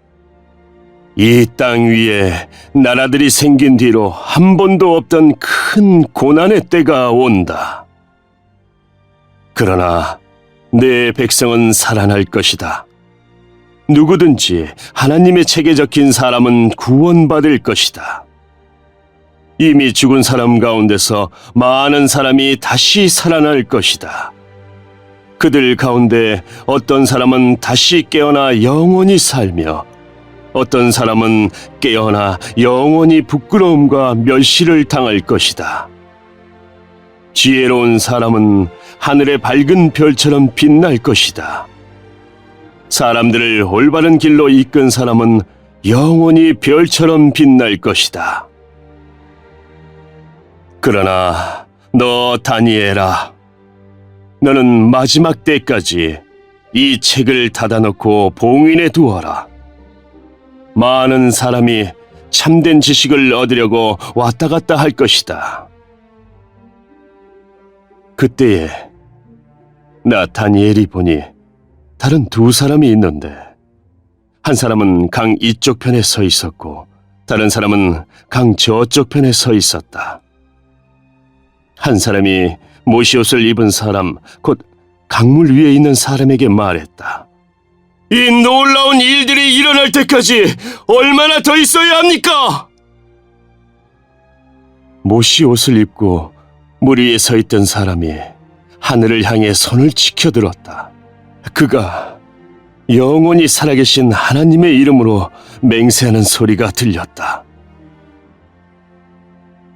이 땅 위에 나라들이 생긴 뒤로 한 번도 없던 큰 고난의 때가 온다. 그러나 내 백성은 살아날 것이다. 누구든지 하나님의 책에 적힌 사람은 구원받을 것이다. 이미 죽은 사람 가운데서 많은 사람이 다시 살아날 것이다. 그들 가운데 어떤 사람은 다시 깨어나 영원히 살며 어떤 사람은 깨어나 영원히 부끄러움과 멸시를 당할 것이다. 지혜로운 사람은 하늘의 밝은 별처럼 빛날 것이다. 사람들을 올바른 길로 이끈 사람은 영원히 별처럼 빛날 것이다. 그러나 너 다니엘아, 너는 마지막 때까지 이 책을 닫아놓고 봉인해 두어라. 많은 사람이 참된 지식을 얻으려고 왔다 갔다 할 것이다. 그때에 나 다니엘이 보니 다른 두 사람이 있는데 한 사람은 강 이쪽 편에 서 있었고 다른 사람은 강 저쪽 편에 서 있었다. 한 사람이 모시옷을 입은 사람, 곧 강물 위에 있는 사람에게 말했다. 이 놀라운 일들이 일어날 때까지 얼마나 더 있어야 합니까? 모시옷을 입고 물 위에 서 있던 사람이 하늘을 향해 손을 치켜들었다. 그가 영원히 살아계신 하나님의 이름으로 맹세하는 소리가 들렸다.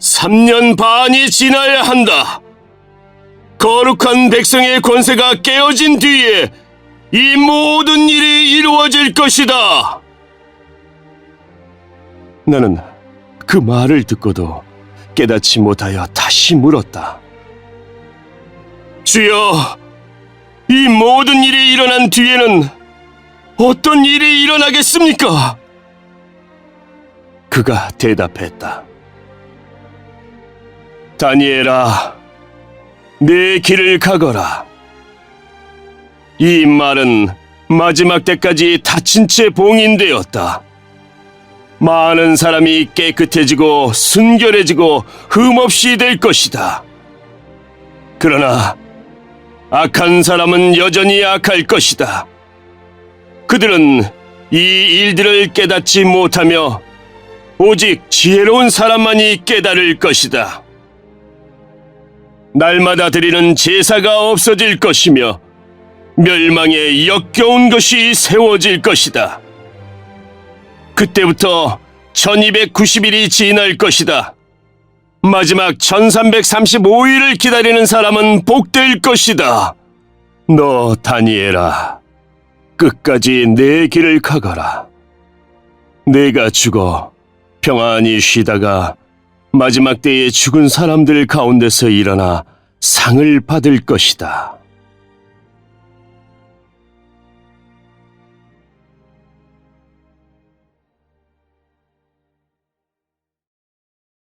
3년 반이 지나야 한다. 거룩한 백성의 권세가 깨어진 뒤에 이 모든 일이 이루어질 것이다. 나는 그 말을 듣고도 깨닫지 못하여 다시 물었다. 주여, 이 모든 일이 일어난 뒤에는 어떤 일이 일어나겠습니까? 그가 대답했다. 다니엘아, 내 길을 가거라. 이 말은 마지막 때까지 닫힌 채 봉인되었다. 많은 사람이 깨끗해지고 순결해지고 흠없이 될 것이다. 그러나 악한 사람은 여전히 악할 것이다. 그들은 이 일들을 깨닫지 못하며 오직 지혜로운 사람만이 깨달을 것이다. 날마다 드리는 제사가 없어질 것이며 멸망에 역겨운 것이 세워질 것이다. 그때부터 1290일이 지날 것이다. 마지막 1335일을 기다리는 사람은 복될 것이다. 너 다니엘아, 끝까지 내 길을 가거라. 내가 죽어 평안히 쉬다가 마지막 때에 죽은 사람들 가운데서 일어나 상을 받을 것이다.